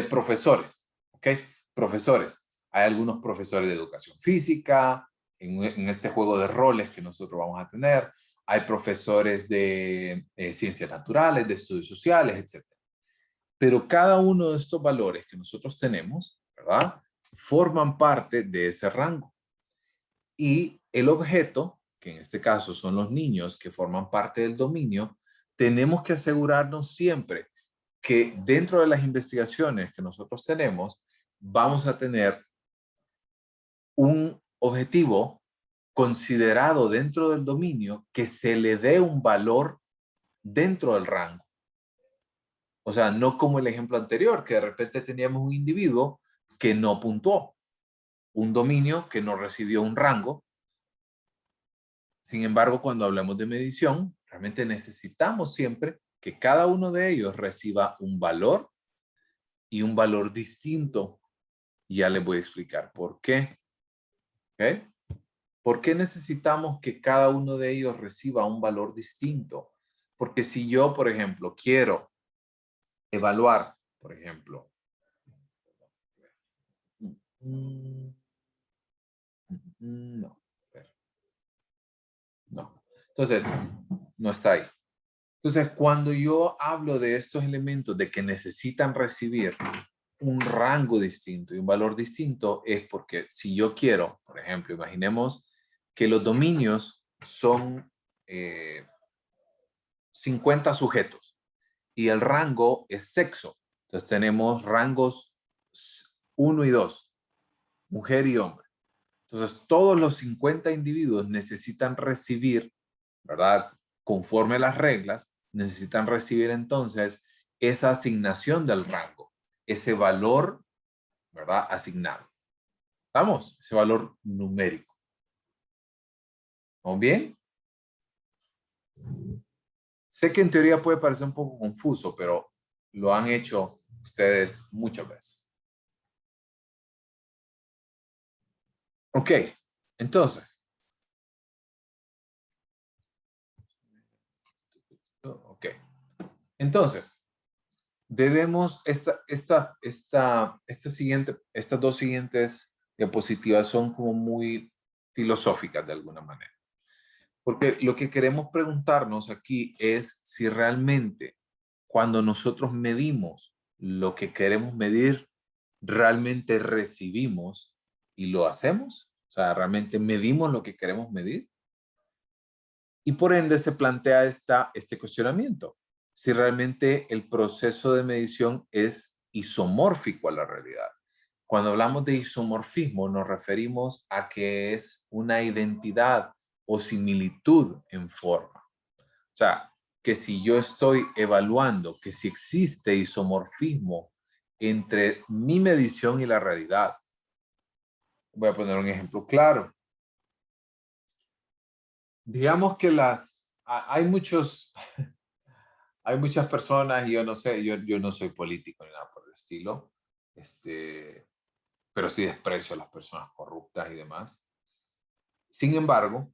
profesores. ¿Ok? Profesores. Hay algunos profesores de educación física, en este juego de roles que nosotros vamos a tener. hay profesores de ciencias naturales, de estudios sociales, etc. Pero cada uno de estos valores que nosotros tenemos, ¿verdad?, forman parte de ese rango. Y el objeto, que en este caso son los niños que forman parte del dominio, tenemos que asegurarnos siempre que dentro de las investigaciones que nosotros tenemos, vamos a tener un objetivo considerado dentro del dominio que se le dé un valor dentro del rango. O sea, no como el ejemplo anterior, que de repente teníamos un individuo que no puntuó, un dominio que no recibió un rango. Sin embargo, cuando hablamos de medición, realmente necesitamos siempre que cada uno de ellos reciba un valor y un valor distinto. Y ya les voy a explicar por qué. ¿Ok? ¿Por qué necesitamos que cada uno de ellos reciba un valor distinto? Porque si yo, por ejemplo, quiero evaluar, por ejemplo, no, no. Entonces, no está ahí. Entonces, cuando yo hablo de estos elementos de que necesitan recibir un rango distinto y un valor distinto, es porque si yo quiero, por ejemplo, imaginemos que los dominios son 50 sujetos y el rango es sexo. Entonces tenemos rangos 1 y 2, mujer y hombre. Entonces todos los 50 individuos necesitan recibir, ¿verdad?, conforme a las reglas, necesitan recibir entonces esa asignación del rango, ese valor, ¿verdad?, asignado. ¿Estamos? Ese valor numérico. ¿Vamos bien? Sé que en teoría puede parecer un poco confuso, pero lo han hecho ustedes muchas veces. Ok, entonces. Ok. Entonces, debemos, estas dos siguientes diapositivas son como muy filosóficas de alguna manera. Porque lo que queremos preguntarnos aquí es si realmente cuando nosotros medimos lo que queremos medir, realmente recibimos y lo hacemos. O sea, realmente medimos lo que queremos medir. Y por ende se plantea este cuestionamiento. Si realmente el proceso de medición es isomórfico a la realidad. Cuando hablamos de isomorfismo nos referimos a que es una identidad o similitud en forma. O sea, que si yo estoy evaluando que si existe isomorfismo entre mi medición y la realidad. Voy a poner un ejemplo claro. Digamos que hay muchas personas, y yo no sé, yo no soy político ni nada por el estilo, pero sí desprecio a las personas corruptas y demás. Sin embargo,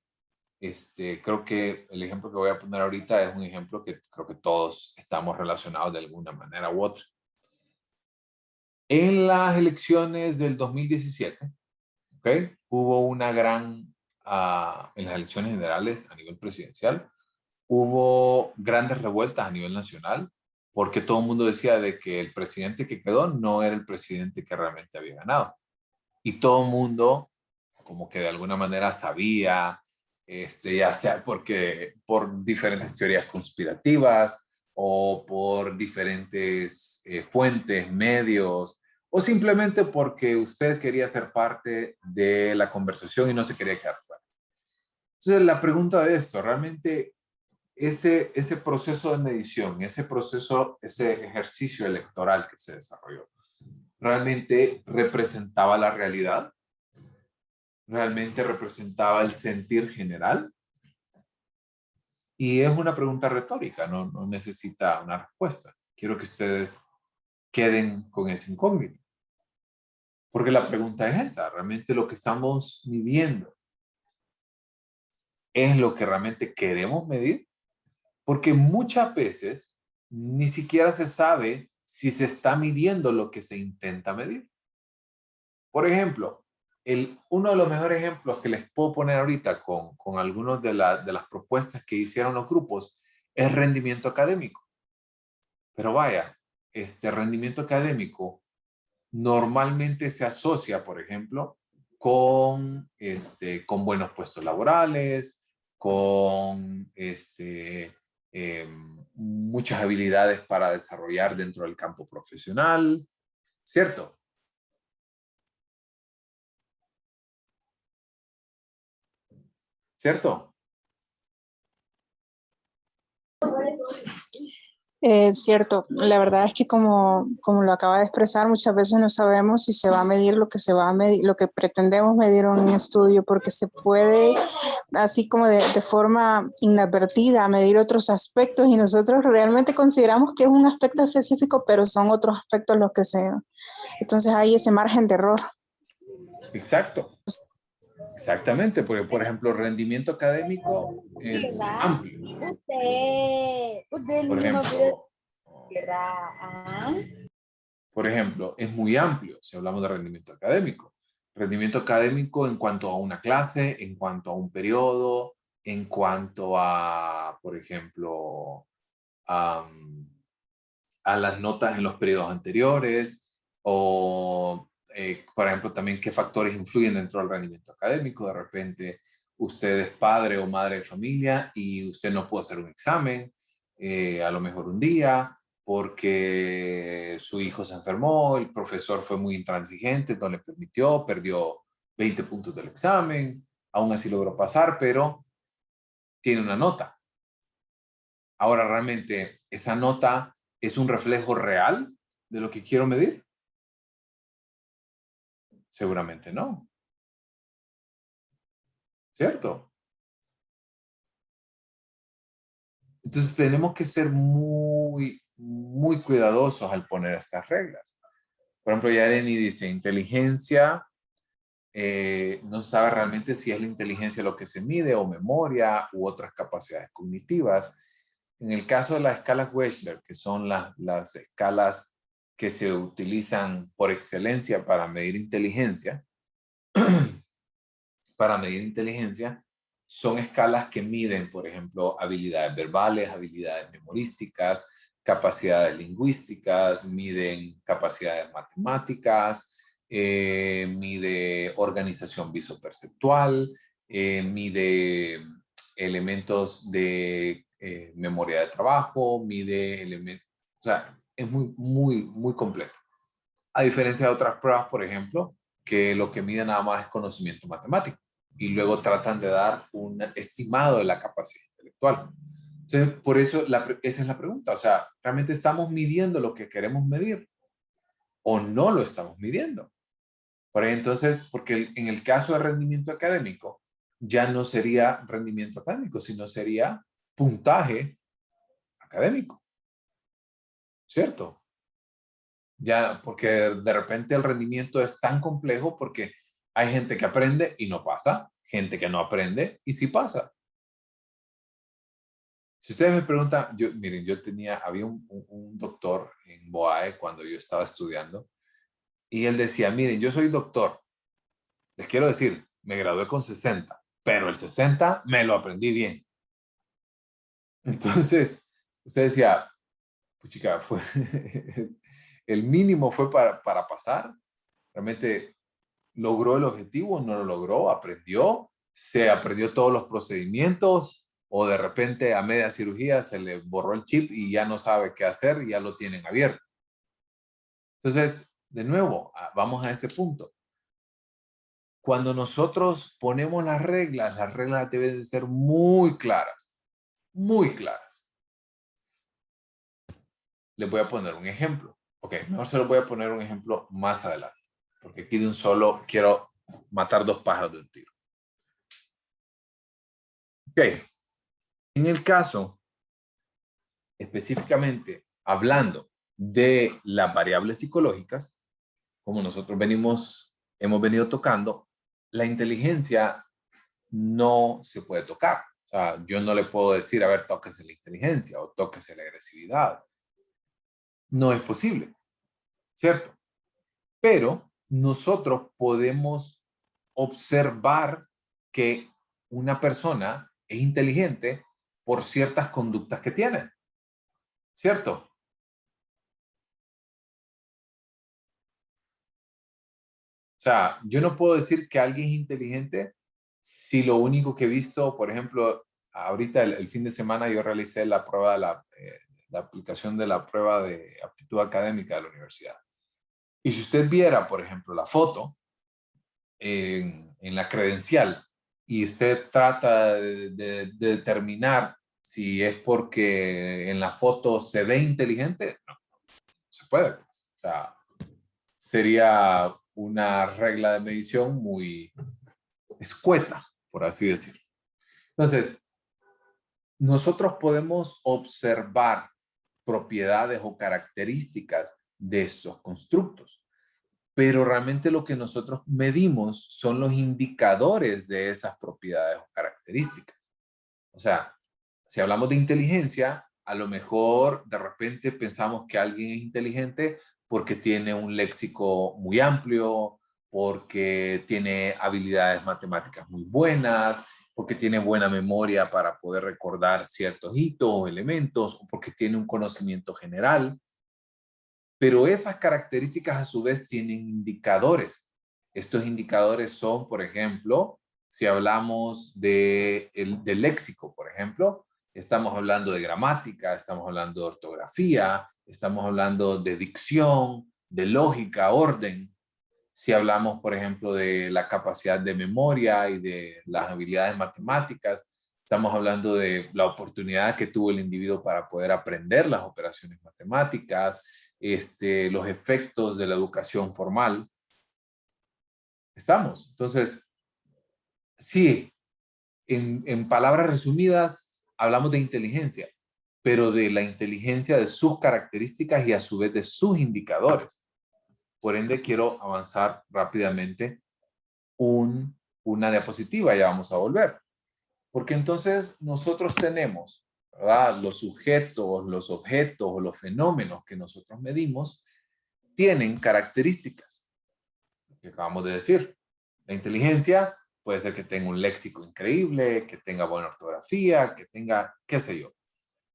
creo que el ejemplo que voy a poner ahorita es un ejemplo que creo que todos estamos relacionados de alguna manera u otra. En las elecciones del 2017, ¿okay?, hubo una gran, en las elecciones generales a nivel presidencial, hubo grandes revueltas a nivel nacional porque todo el mundo decía de que el presidente que quedó no era el presidente que realmente había ganado. Y todo el mundo como que de alguna manera sabía, ya sea porque por diferentes teorías conspirativas o por diferentes fuentes, medios, o simplemente porque usted quería ser parte de la conversación y no se quería quedar fuera. Entonces la pregunta de esto, realmente ese proceso de medición, ese ejercicio electoral que se desarrolló, ¿realmente representaba la realidad? ¿Realmente representaba el sentir general? Y es una pregunta retórica, no necesita una respuesta. Quiero que ustedes queden con ese incógnito. Porque la pregunta es esa, ¿realmente lo que estamos midiendo es lo que realmente queremos medir? Porque muchas veces ni siquiera se sabe si se está midiendo lo que se intenta medir. Por ejemplo, Uno de los mejores ejemplos que les puedo poner ahorita con algunos de las propuestas que hicieron los grupos es rendimiento académico. Pero vaya, este rendimiento académico normalmente se asocia, por ejemplo, con buenos puestos laborales, con muchas habilidades para desarrollar dentro del campo profesional, ¿cierto? ¿Cierto? Cierto, la verdad es que como lo acaba de expresar, muchas veces no sabemos si se va a medir lo que se va a medir, lo que pretendemos medir en un estudio, porque se puede, así como de forma inadvertida, medir otros aspectos y nosotros realmente consideramos que es un aspecto específico, pero son otros aspectos los que entonces hay ese margen de error. Exacto. Exactamente, porque por ejemplo, el rendimiento académico es amplio. Por ejemplo, es muy amplio si hablamos de rendimiento académico. Rendimiento académico en cuanto a una clase, en cuanto a un periodo, en cuanto a, por ejemplo, a las notas en los periodos anteriores o por ejemplo, también qué factores influyen dentro del rendimiento académico. De repente, usted es padre o madre de familia y usted no pudo hacer un examen, a lo mejor un día, porque su hijo se enfermó, el profesor fue muy intransigente, no le permitió, perdió 20 puntos del examen, aún así logró pasar, pero tiene una nota. Ahora, ¿realmente esa nota es un reflejo real de lo que quiero medir? Seguramente no. ¿Cierto? Entonces tenemos que ser muy, muy cuidadosos al poner estas reglas. Por ejemplo, Yareni dice, inteligencia, no se sabe realmente si es la inteligencia lo que se mide o memoria u otras capacidades cognitivas. En el caso de las escalas Wechsler, que son las escalas que se utilizan por excelencia para medir inteligencia, son escalas que miden, por ejemplo, habilidades verbales, habilidades memorísticas, capacidades lingüísticas, miden capacidades matemáticas, mide organización visoperceptual, mide elementos de memoria de trabajo, mide elementos, o sea, es muy, muy, muy completo. A diferencia de otras pruebas, por ejemplo, que lo que mide nada más es conocimiento matemático y luego tratan de dar un estimado de la capacidad intelectual. Entonces, por eso esa es la pregunta. O sea, ¿realmente estamos midiendo lo que queremos medir o no lo estamos midiendo? Por ahí, entonces, porque en el caso de rendimiento académico, ya no sería rendimiento académico, sino sería puntaje académico. ¿Cierto? Ya, porque de repente el rendimiento es tan complejo porque hay gente que aprende y no pasa, gente que no aprende y sí pasa. Si ustedes me preguntan, miren, había un doctor en BOAE cuando yo estaba estudiando y él decía, miren, yo soy doctor, les quiero decir, me gradué con 60, pero el 60 me lo aprendí bien. Entonces, usted decía, puchica, el mínimo fue para pasar, realmente logró el objetivo, no lo logró, aprendió, se aprendió todos los procedimientos o de repente a media cirugía se le borró el chip y ya no sabe qué hacer y ya lo tienen abierto. Entonces, de nuevo, vamos a ese punto. Cuando nosotros ponemos las reglas deben de ser muy claras, muy claras. Les voy a poner un ejemplo. Ok, mejor se lo voy a poner un ejemplo más adelante, porque aquí de un solo quiero matar dos pájaros de un tiro. Ok, en el caso, específicamente hablando de las variables psicológicas, como nosotros hemos venido tocando, la inteligencia no se puede tocar. O sea, yo no le puedo decir, a ver, tóquese la inteligencia o tóquese la agresividad. No es posible, ¿cierto? Pero nosotros podemos observar que una persona es inteligente por ciertas conductas que tiene, ¿cierto? O sea, yo no puedo decir que alguien es inteligente si lo único que he visto, por ejemplo, ahorita el fin de semana yo realicé la prueba de la aplicación de la prueba de aptitud académica de la universidad. Y si usted viera, por ejemplo, la foto en la credencial y usted trata de determinar si es porque en la foto se ve inteligente, no, no se puede. O sea, sería una regla de medición muy escueta, por así decirlo. Entonces, nosotros podemos observar propiedades o características de estos constructos, pero realmente lo que nosotros medimos son los indicadores de esas propiedades o características. O sea, si hablamos de inteligencia, a lo mejor de repente pensamos que alguien es inteligente porque tiene un léxico muy amplio, porque tiene habilidades matemáticas muy buenas, porque tiene buena memoria para poder recordar ciertos hitos o elementos, o porque tiene un conocimiento general. Pero esas características a su vez tienen indicadores. Estos indicadores son, por ejemplo, si hablamos del léxico, por ejemplo, estamos hablando de gramática, estamos hablando de ortografía, estamos hablando de dicción, de lógica, orden. Si hablamos, por ejemplo, de la capacidad de memoria y de las habilidades matemáticas, estamos hablando de la oportunidad que tuvo el individuo para poder aprender las operaciones matemáticas, los efectos de la educación formal. Estamos. Entonces, sí, en palabras resumidas, hablamos de inteligencia, pero de la inteligencia de sus características y a su vez de sus indicadores. Por ende, quiero avanzar rápidamente una diapositiva, ya vamos a volver. Porque entonces nosotros tenemos, ¿verdad? Los sujetos, los objetos o los fenómenos que nosotros medimos tienen características que acabamos de decir. La inteligencia puede ser que tenga un léxico increíble, que tenga buena ortografía, que tenga, qué sé yo.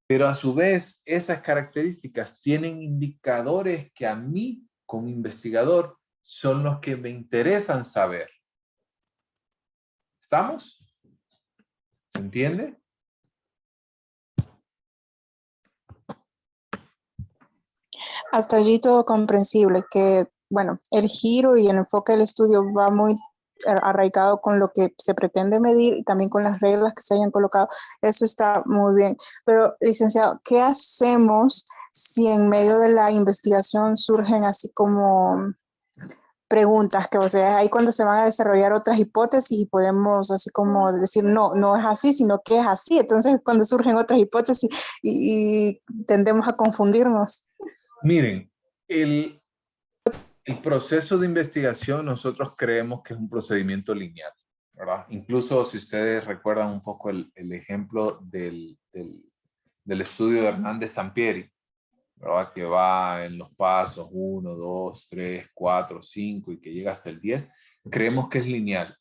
Pero a su vez, esas características tienen indicadores que a mí, como investigador, son los que me interesan saber. ¿Estamos? ¿Se entiende? Hasta allí todo comprensible, que bueno, el giro y el enfoque del estudio va muy arraigado con lo que se pretende medir y también con las reglas que se hayan colocado. Eso está muy bien. Pero, licenciado, ¿qué hacemos si en medio de la investigación surgen así como preguntas, que o sea, ahí cuando se van a desarrollar otras hipótesis y podemos así como decir, no, no es así, sino que es así? Entonces, cuando surgen otras hipótesis y tendemos a confundirnos. Miren, el proceso de investigación nosotros creemos que es un procedimiento lineal, ¿verdad? Incluso si ustedes recuerdan un poco el ejemplo del estudio de Hernández Sampieri, ¿verdad? Que va en los pasos 1, 2, 3, 4, 5 y que llega hasta el 10, creemos que es lineal.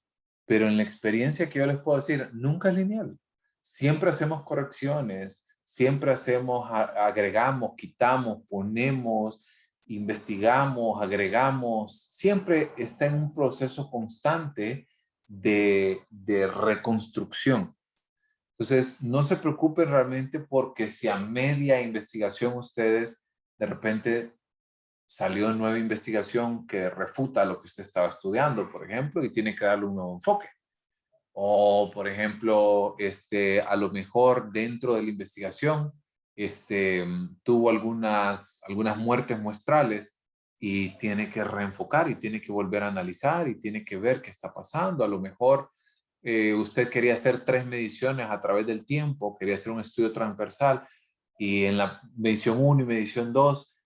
Pero en la experiencia que yo les puedo decir, nunca es lineal. Siempre hacemos correcciones, siempre agregamos, quitamos, ponemos, investigamos, agregamos. Siempre está en un proceso constante de reconstrucción. Entonces, no se preocupen realmente porque si a media investigación ustedes de repente salió nueva investigación que refuta lo que usted estaba estudiando, por ejemplo, y tiene que darle un nuevo enfoque. O, por ejemplo, a lo mejor dentro de la investigación tuvo algunas muertes muestrales y tiene que reenfocar y tiene que volver a analizar y tiene que ver qué está pasando. A lo mejor usted quería hacer 3 mediciones a través del tiempo, quería hacer un estudio transversal y en la medición 1 y medición 2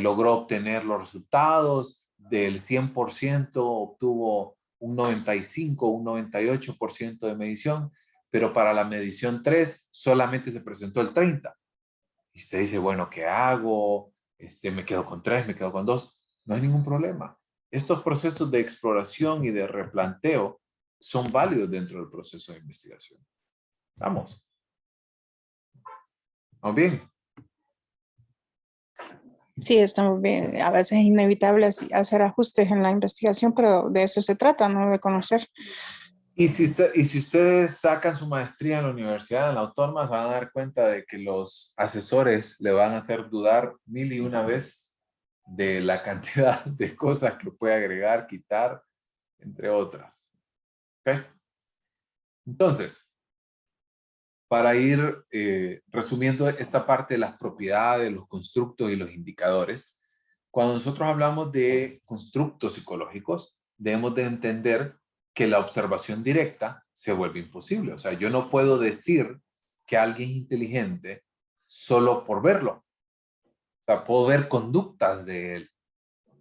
logró obtener los resultados. Del 100% obtuvo un 95, un 98% de medición, pero para la medición 3 solamente se presentó el 30%. Y usted dice, bueno, ¿qué hago? Me quedo con 3, me quedo con 2. No hay ningún problema. estos procesos de exploración y de replanteo son válidos dentro del proceso de investigación. ¿Vamos? ¿Vamos bien? Sí, estamos bien. A veces es inevitable hacer ajustes en la investigación, pero de eso se trata, ¿no? De conocer. Y si ustedes sacan su maestría en la universidad, en la autónoma, se van a dar cuenta de que los asesores le van a hacer dudar 1001 vez de la cantidad de cosas que puede agregar, quitar, entre otras. ¿Ok? Entonces, para ir resumiendo esta parte de las propiedades, los constructos y los indicadores, cuando nosotros hablamos de constructos psicológicos, debemos de entender que la observación directa se vuelve imposible. O sea, yo no puedo decir que alguien es inteligente solo por verlo. O sea, puedo ver conductas de él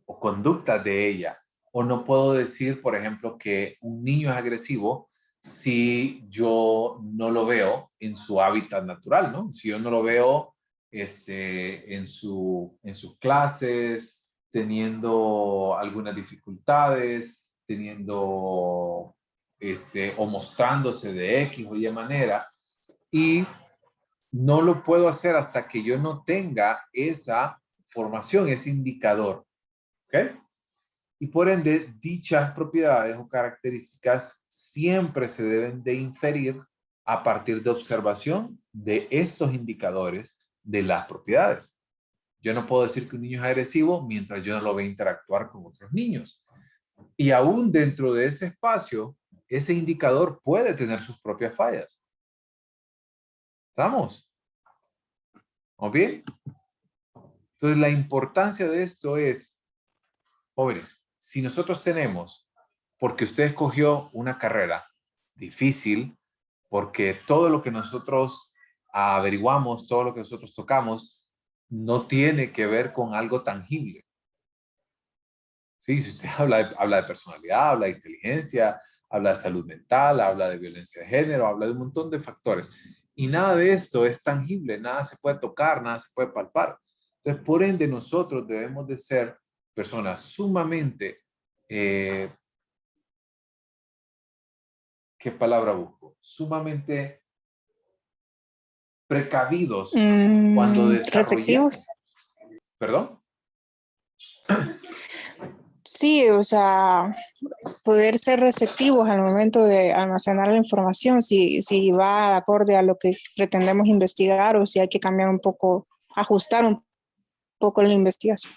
o conductas de ella. O no puedo decir, por ejemplo, que un niño es agresivo si yo no lo veo en su hábitat natural, ¿no? Si yo no lo veo en sus clases, teniendo algunas dificultades, teniendo o mostrándose de X o Y manera, y no lo puedo hacer hasta que yo no tenga esa formación, ese indicador, ¿ok? Y por ende, dichas propiedades o características siempre se deben de inferir a partir de observación de estos indicadores de las propiedades. Yo no puedo decir que un niño es agresivo mientras yo no lo vea interactuar con otros niños. Y aún dentro de ese espacio, ese indicador puede tener sus propias fallas. ¿Estamos? ¿O bien? Entonces, la importancia de esto es, jóvenes, si nosotros tenemos, porque usted escogió una carrera difícil, porque todo lo que nosotros averiguamos, todo lo que nosotros tocamos, no tiene que ver con algo tangible. Sí, si usted habla de personalidad, habla de inteligencia, habla de salud mental, habla de violencia de género, habla de un montón de factores. Y nada de esto es tangible, nada se puede tocar, nada se puede palpar. Entonces, por ende, nosotros debemos de ser personas sumamente, ¿qué palabra busco? Sumamente precavidos cuando desarrollamos. Receptivos. ¿Perdón? Sí, o sea, poder ser receptivos al momento de almacenar la información, si va acorde a lo que pretendemos investigar o si hay que cambiar un poco, ajustar un poco la investigación.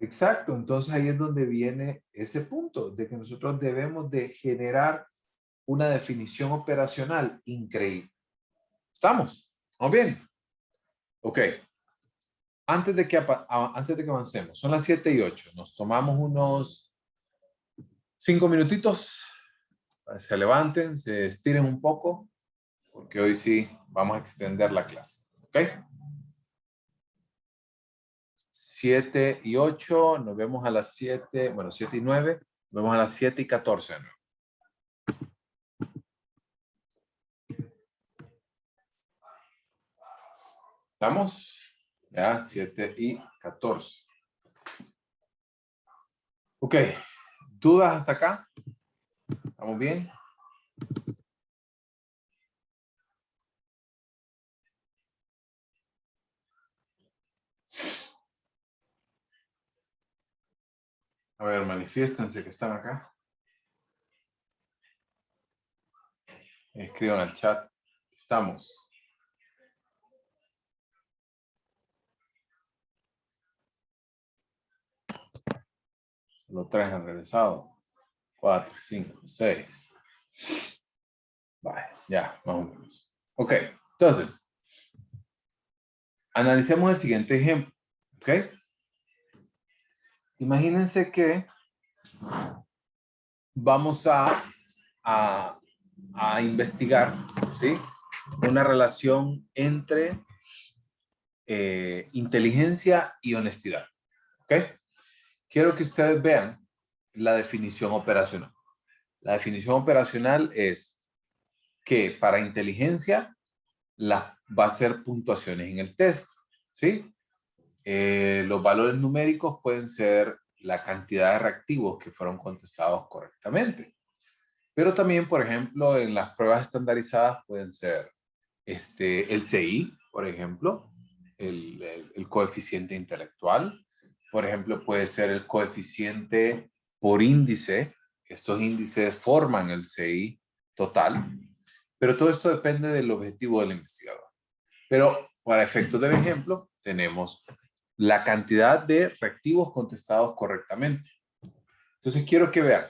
Exacto, entonces ahí es donde viene ese punto de que nosotros debemos de generar una definición operacional increíble. ¿Estamos? ¿Vamos bien? Ok. Antes de que avancemos, son las 7:08. Nos tomamos unos 5 minutitos. Se levanten, se estiren un poco, porque hoy sí vamos a extender la clase. ¿Ok? 7:08, nos vemos a las 7, bueno, 7:09, nos vemos a las 7:14 de nuevo. ¿Estamos? Ya, 7:14. Ok, ¿dudas hasta acá? ¿Estamos bien? A ver, manifiéstense que están acá. Escriban al chat. Estamos. Solo 3 han regresado. 4, 5, 6. Vale, ya, más o menos. Ok, entonces, analicemos el siguiente ejemplo. Ok. Imagínense que vamos a investigar, ¿sí? Una relación entre inteligencia y honestidad. ¿Ok? Quiero que ustedes vean la definición operacional. La definición operacional es que para inteligencia va a ser puntuaciones en el test, ¿sí? Los valores numéricos pueden ser la cantidad de reactivos que fueron contestados correctamente. Pero también, por ejemplo, en las pruebas estandarizadas pueden ser el CI, por ejemplo, el coeficiente intelectual. Por ejemplo, puede ser el coeficiente por índice. Estos índices forman el CI total. Pero todo esto depende del objetivo del investigador. Pero para efectos del ejemplo, tenemos la cantidad de reactivos contestados correctamente. Entonces quiero que vean.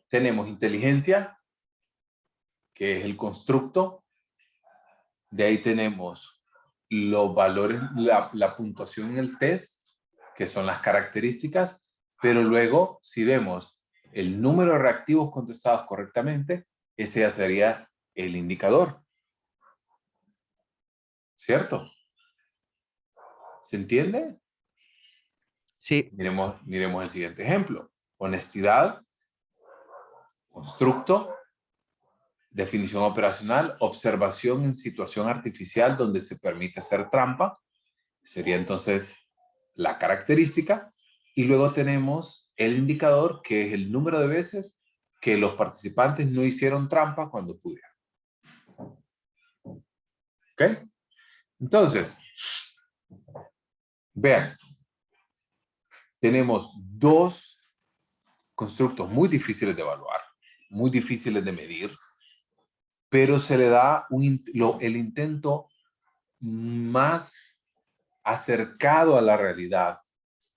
Tenemos inteligencia, que es el constructo. De ahí tenemos los valores, la puntuación en el test, que son las características. Pero luego, si vemos el número de reactivos contestados correctamente, ese ya sería el indicador. ¿Cierto? ¿Se entiende? Sí, Miremos el siguiente ejemplo. Honestidad, constructo, definición operacional, observación en situación artificial donde se permite hacer trampa. Sería entonces la característica. Y luego tenemos el indicador, que es el número de veces que los participantes no hicieron trampa cuando pudieron. ¿Ok? Entonces, vean, tenemos dos constructos muy difíciles de evaluar, muy difíciles de medir, pero se le da el intento más acercado a la realidad.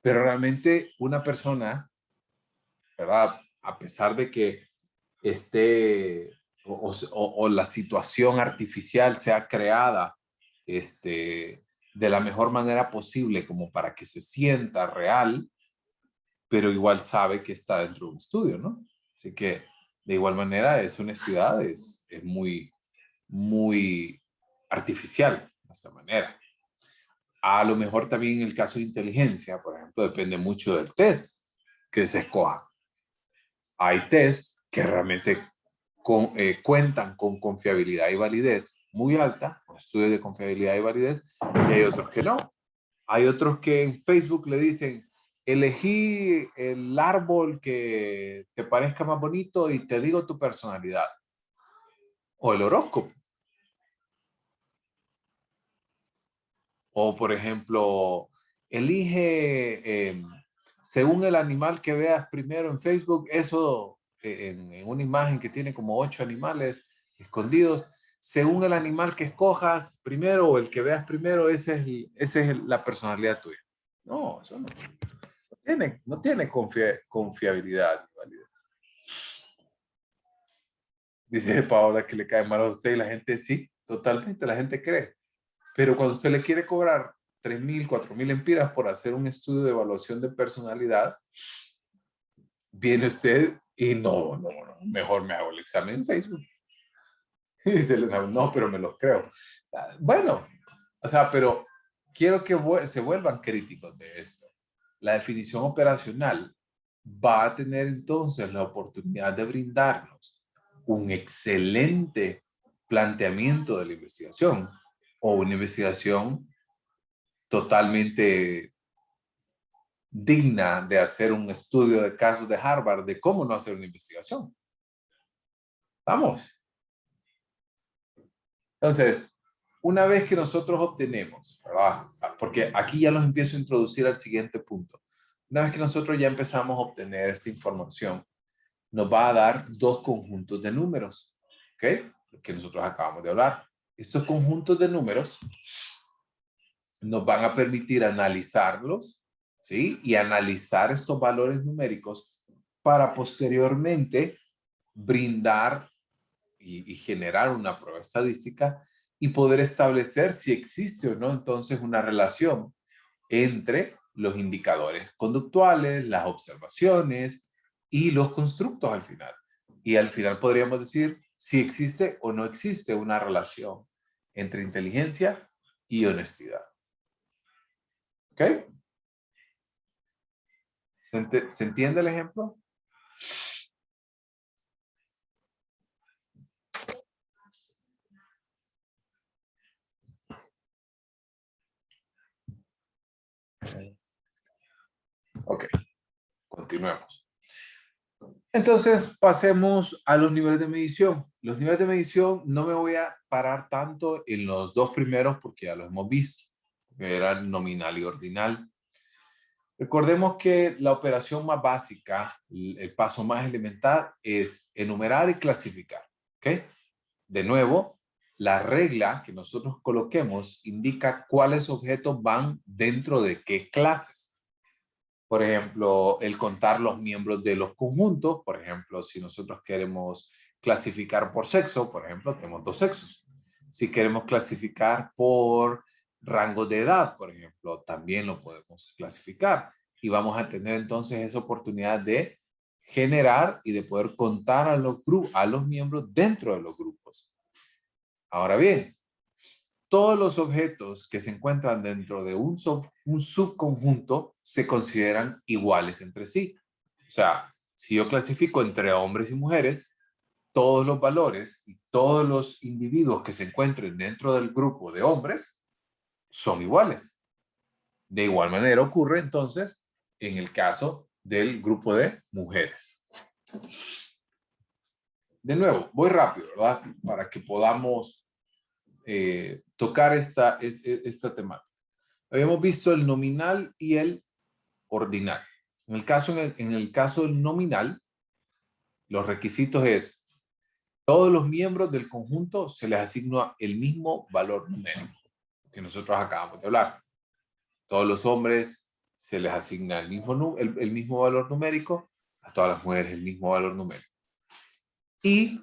Pero realmente una persona, ¿verdad? A pesar de que o la situación artificial sea creada de la mejor manera posible como para que se sienta real, pero igual sabe que está dentro de un estudio, ¿no? Así que de igual manera esa honestidad es muy, muy artificial de esta manera. A lo mejor también en el caso de inteligencia, por ejemplo, depende mucho del test que se escoja. Hay tests que realmente cuentan con confiabilidad y validez muy alta, con estudios de confiabilidad y validez, y hay otros que no. Hay otros que en Facebook le dicen, elegí el árbol que te parezca más bonito y te digo tu personalidad. O el horóscopo. O, por ejemplo, elige, según el animal que veas primero en Facebook, eso en una imagen que tiene como 8 animales escondidos, según el animal que escojas primero o el que veas primero, esa es la personalidad tuya. No, eso no tiene confiabilidad ni validez. Dice Paola que le cae mal a usted y la gente sí, totalmente, la gente cree. Pero cuando usted le quiere cobrar 3,000, 4,000 empiras por hacer un estudio de evaluación de personalidad, viene usted y no, mejor me hago el examen en Facebook. Y dice, no, pero me lo creo. Bueno, o sea, pero quiero que se vuelvan críticos de esto. La definición operacional va a tener entonces la oportunidad de brindarnos un excelente planteamiento de la investigación o una investigación totalmente digna de hacer un estudio de casos de Harvard de cómo no hacer una investigación. Vamos. Entonces, una vez que nosotros obtenemos, ¿verdad? Porque aquí ya los empiezo a introducir al siguiente punto. Una vez que nosotros ya empezamos a obtener esta información, nos va a dar dos conjuntos de números, ¿ok? Que nosotros acabamos de hablar. Estos conjuntos de números nos van a permitir analizarlos, ¿sí? Y analizar estos valores numéricos para posteriormente brindar y generar una prueba estadística y poder establecer si existe o no entonces una relación entre los indicadores conductuales, las observaciones y los constructos al final. Y al final podríamos decir si existe o no existe una relación entre inteligencia y honestidad. ¿Ok? ¿Se entiende el ejemplo? Continuemos. Entonces, pasemos a los niveles de medición. Los niveles de medición no me voy a parar tanto en los dos primeros porque ya los hemos visto, que eran nominal y ordinal. Recordemos que la operación más básica, el paso más elemental, es enumerar y clasificar. ¿Ok? De nuevo, la regla que nosotros coloquemos indica cuáles objetos van dentro de qué clases. Por ejemplo, el contar los miembros de los conjuntos. Por ejemplo, si nosotros queremos clasificar por sexo, por ejemplo, tenemos dos sexos. Si queremos clasificar por rango de edad, por ejemplo, también lo podemos clasificar. Y vamos a tener entonces esa oportunidad de generar y de poder contar a los miembros dentro de los grupos. Ahora bien, todos los objetos que se encuentran dentro de un subconjunto se consideran iguales entre sí. O sea, si yo clasifico entre hombres y mujeres, todos los valores y todos los individuos que se encuentren dentro del grupo de hombres son iguales. De igual manera ocurre entonces en el caso del grupo de mujeres. De nuevo, voy rápido, ¿verdad? Para que podamos tocar esta temática. Habíamos visto el nominal y el ordinal. En el caso del nominal, los requisitos es todos los miembros del conjunto se les asigna el mismo valor numérico que nosotros acabamos de hablar. Todos los hombres se les asigna el mismo valor numérico, a todas las mujeres el mismo valor numérico. Y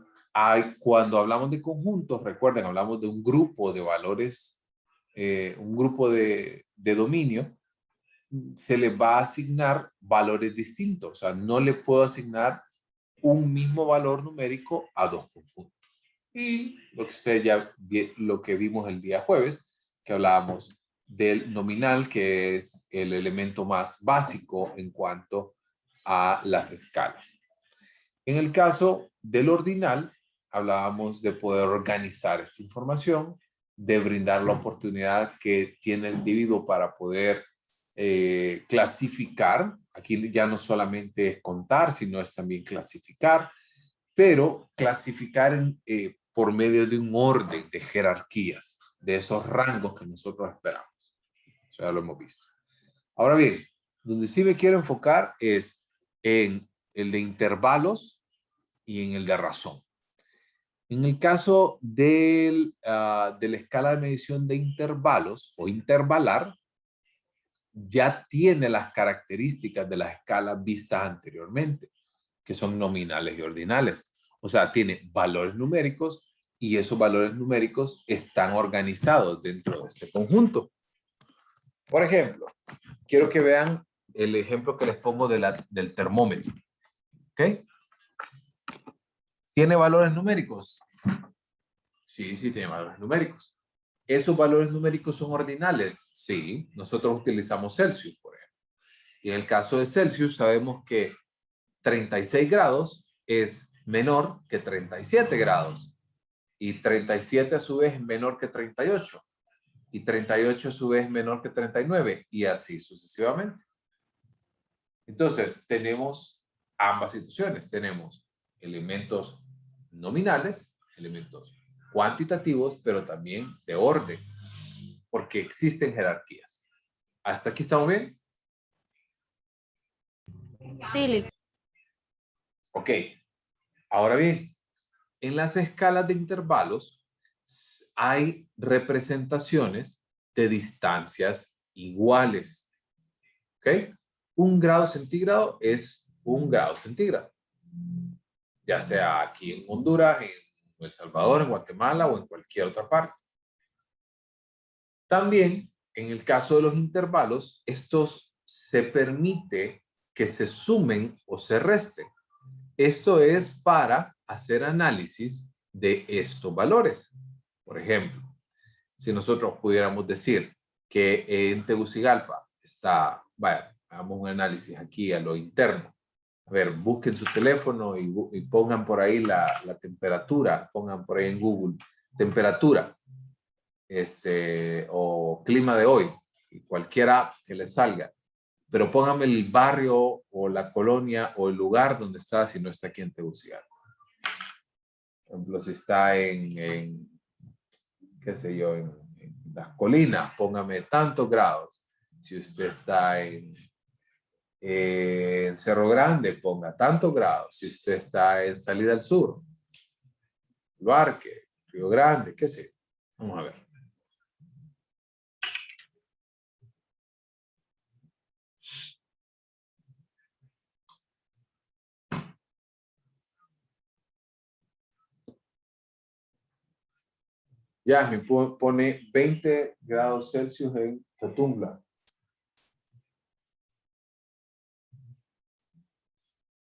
cuando hablamos de conjuntos, recuerden, hablamos de un grupo de valores, un grupo de dominio, se le va a asignar valores distintos. O sea, no le puedo asignar un mismo valor numérico a dos conjuntos. Y lo que vimos el día jueves, que hablábamos del nominal, que es el elemento más básico en cuanto a las escalas. En el caso del ordinal, hablábamos de poder organizar esta información, de brindar la oportunidad que tiene el individuo para poder clasificar. Aquí ya no solamente es contar, sino es también clasificar, pero clasificar por medio de un orden de jerarquías, de esos rangos que nosotros esperamos. Eso ya lo hemos visto. Ahora bien, donde sí me quiero enfocar es en el de intervalos y en el de razón. En el caso de la escala de medición de intervalos o intervalar, ya tiene las características de las escalas vistas anteriormente, que son nominales y ordinales. O sea, tiene valores numéricos y esos valores numéricos están organizados dentro de este conjunto. Por ejemplo, quiero que vean el ejemplo que les pongo del termómetro. ¿Ok? ¿Tiene valores numéricos? Sí, sí tiene valores numéricos. ¿Esos valores numéricos son ordinales? Sí, nosotros utilizamos Celsius, por ejemplo. Y en el caso de Celsius sabemos que 36 grados es menor que 37 grados. Y 37 a su vez es menor que 38. Y 38 a su vez es menor que 39. Y así sucesivamente. Entonces, tenemos ambas situaciones. Tenemos elementos nominales, elementos cuantitativos, pero también de orden, porque existen jerarquías. ¿Hasta aquí estamos bien? Sí. Ok. Ahora bien, en las escalas de intervalos hay representaciones de distancias iguales. ¿Ok? 1 grado centígrado es 1 grado centígrado. Ya sea aquí en Honduras, en El Salvador, en Guatemala o en cualquier otra parte. También, en el caso de los intervalos, estos se permite que se sumen o se resten. Esto es para hacer análisis de estos valores. Por ejemplo, si nosotros pudiéramos decir que en Tegucigalpa está, vaya, hagamos un análisis aquí a lo interno. A ver, busquen su teléfono y pongan por ahí la temperatura, pongan por ahí en Google, temperatura, o clima de hoy, y cualquier app que les salga. Pero póngame el barrio o la colonia o el lugar donde está si no está aquí en Tegucigalpa. Por ejemplo, si está en qué sé yo, en las colinas, póngame tantos grados. Si usted está en Cerro Grande, ponga tantos grados. Si usted está en Salida al Sur, Luarque, Río Grande, qué sé. Vamos a ver. Yasmin pone 20 grados Celsius en Tatumbla.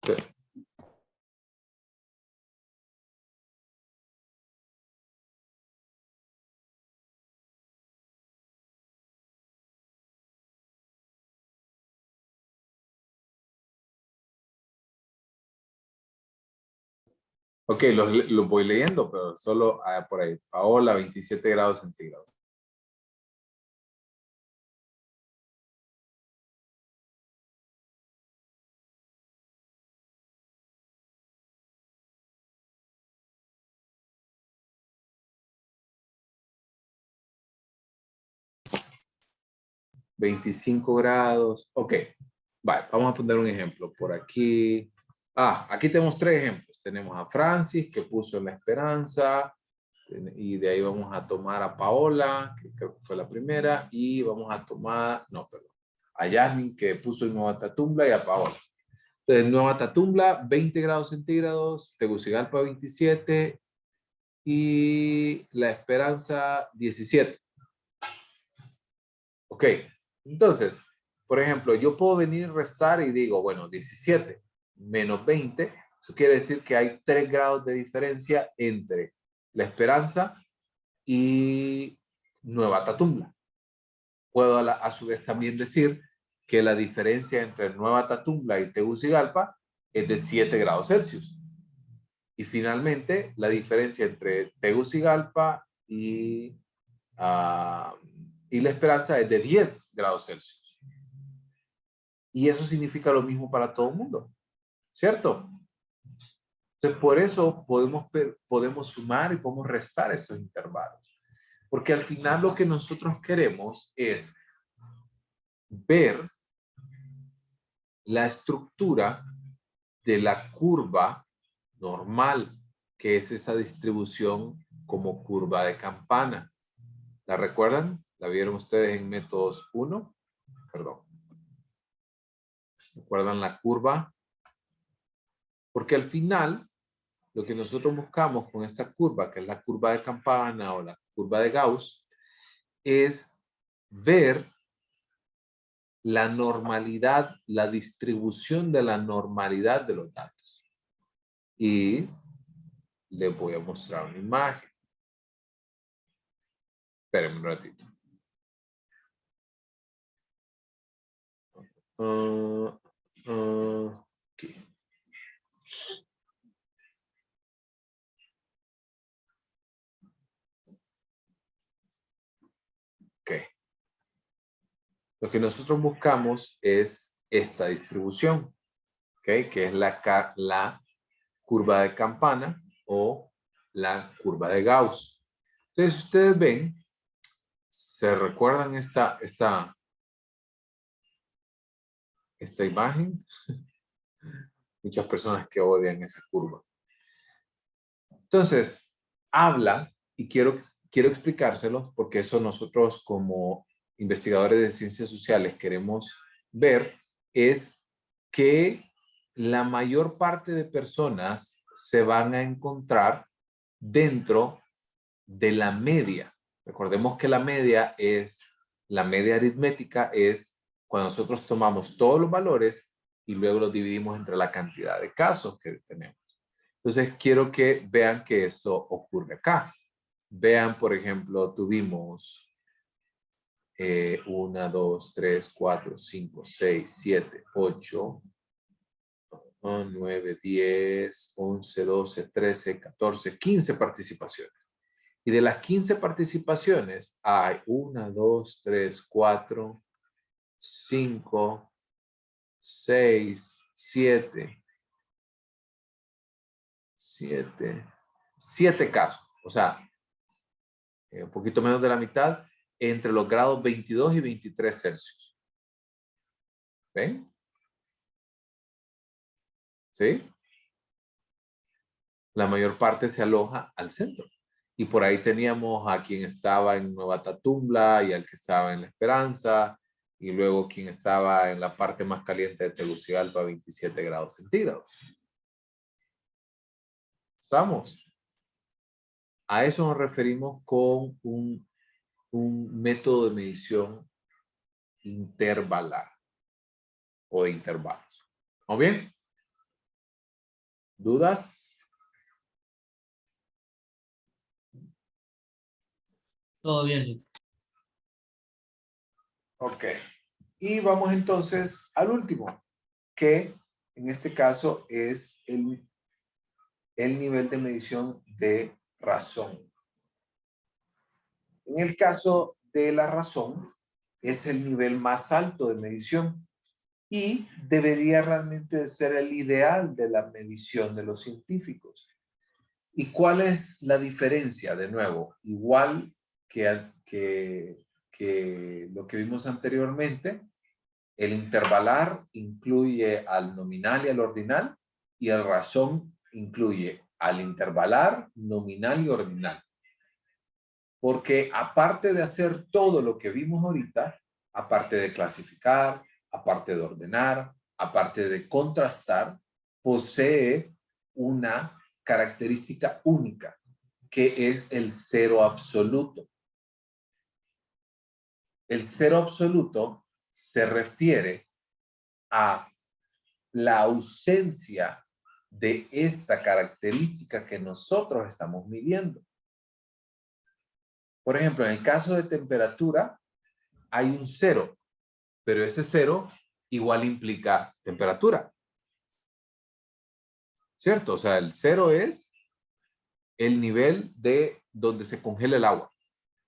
Sí. Ok, los voy leyendo, pero solo por ahí. Paola, 27 grados centígrados. $25 grados. Ok, vale, vamos a poner un ejemplo. Por aquí. Aquí tenemos 3 ejemplos. Tenemos a Francis, que puso en La Esperanza. Y de ahí vamos a tomar a Paola, que creo que fue la primera. Y vamos a tomar, no, perdón, a Yasmin, que puso en Nueva Tatumbla, y a Paola. Entonces, Nueva Tatumbla, 20 grados centígrados. Tegucigalpa, 27. Y La Esperanza, 17. Ok. Entonces, por ejemplo, yo puedo venir a restar y digo, bueno, 17 menos 20, eso quiere decir que hay 3 grados de diferencia entre La Esperanza y Nueva Tatumbla. Puedo a su vez también decir que la diferencia entre Nueva Tatumbla y Tegucigalpa es de 7 grados Celsius. Y finalmente, la diferencia entre Tegucigalpa y La Esperanza es de 10 grados Celsius. Y eso significa lo mismo para todo el mundo, ¿cierto? Entonces, por eso podemos sumar y podemos restar estos intervalos. Porque al final lo que nosotros queremos es ver la estructura de la curva normal, que es esa distribución como curva de campana. ¿La recuerdan? ¿La vieron ustedes en métodos 1? Perdón. ¿Recuerdan la curva? Porque al final, lo que nosotros buscamos con esta curva, que es la curva de campana o la curva de Gauss, es ver la normalidad, la distribución de la normalidad de los datos. Y les voy a mostrar una imagen. Espérenme un ratito. Aquí. Ok. Lo que nosotros buscamos es esta distribución, ¿ok? Que es la curva de campana o la curva de Gauss. Entonces, ustedes ven, ¿se recuerdan esta imagen? Muchas personas que odian esa curva. Entonces, habla, y quiero explicárselos porque eso nosotros como investigadores de ciencias sociales queremos ver, es que la mayor parte de personas se van a encontrar dentro de la media. Recordemos que la media aritmética es cuando nosotros tomamos todos los valores y luego los dividimos entre la cantidad de casos que tenemos. Entonces, quiero que vean que esto ocurre acá. Vean, por ejemplo, tuvimos 1, 2, 3, 4, 5, 6, 7, 8, 9, 10, 11, 12, 13, 14, 15 participaciones. Y de las 15 participaciones hay 1, 2, 3, 4, 5, 6, 7 casos. O sea, un poquito menos de la mitad entre los grados 22 y 23 Celsius. ¿Ven? ¿Sí? La mayor parte se aloja al centro. Y por ahí teníamos a quien estaba en Nueva Tatumbla y al que estaba en La Esperanza, y luego quien estaba en la parte más caliente de Tegucigalpa, 27 grados centígrados. ¿Estamos? A eso nos referimos con un método de medición intervalar o de intervalos. ¿Vamos bien? ¿Dudas? Todo bien. Ok. Y vamos entonces al último, que en este caso es el nivel de medición de razón. En el caso de la razón, es el nivel más alto de medición y debería realmente de ser el ideal de la medición de los científicos. ¿Y cuál es la diferencia? De nuevo, igual que lo que vimos anteriormente, el intervalar incluye al nominal y al ordinal, y el razón incluye al intervalar, nominal y ordinal. Porque aparte de hacer todo lo que vimos ahorita, aparte de clasificar, aparte de ordenar, aparte de contrastar, posee una característica única, que es el cero absoluto. El cero absoluto se refiere a la ausencia de esta característica que nosotros estamos midiendo. Por ejemplo, en el caso de temperatura, hay un cero, pero ese cero igual implica temperatura. ¿Cierto? O sea, el cero es el nivel de donde se congela el agua,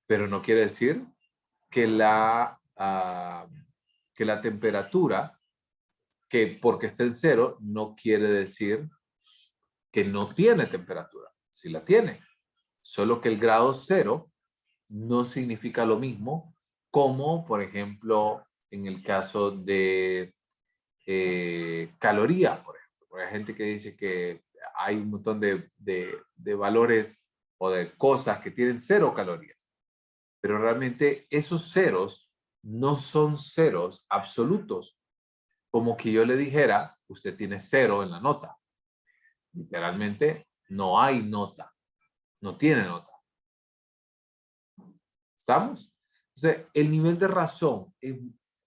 pero no quiere decir que la temperatura, que porque esté en cero, no quiere decir que no tiene temperatura. Sí la tiene. Solo que el grado cero no significa lo mismo como, por ejemplo, en el caso de caloría, por ejemplo. Porque hay gente que dice que hay un montón de valores o de cosas que tienen 0 calorías. Pero realmente esos ceros no son ceros absolutos. Como que yo le dijera, usted tiene 0 en la nota. Literalmente no hay nota. No tiene nota. ¿Estamos? Entonces, el nivel de razón,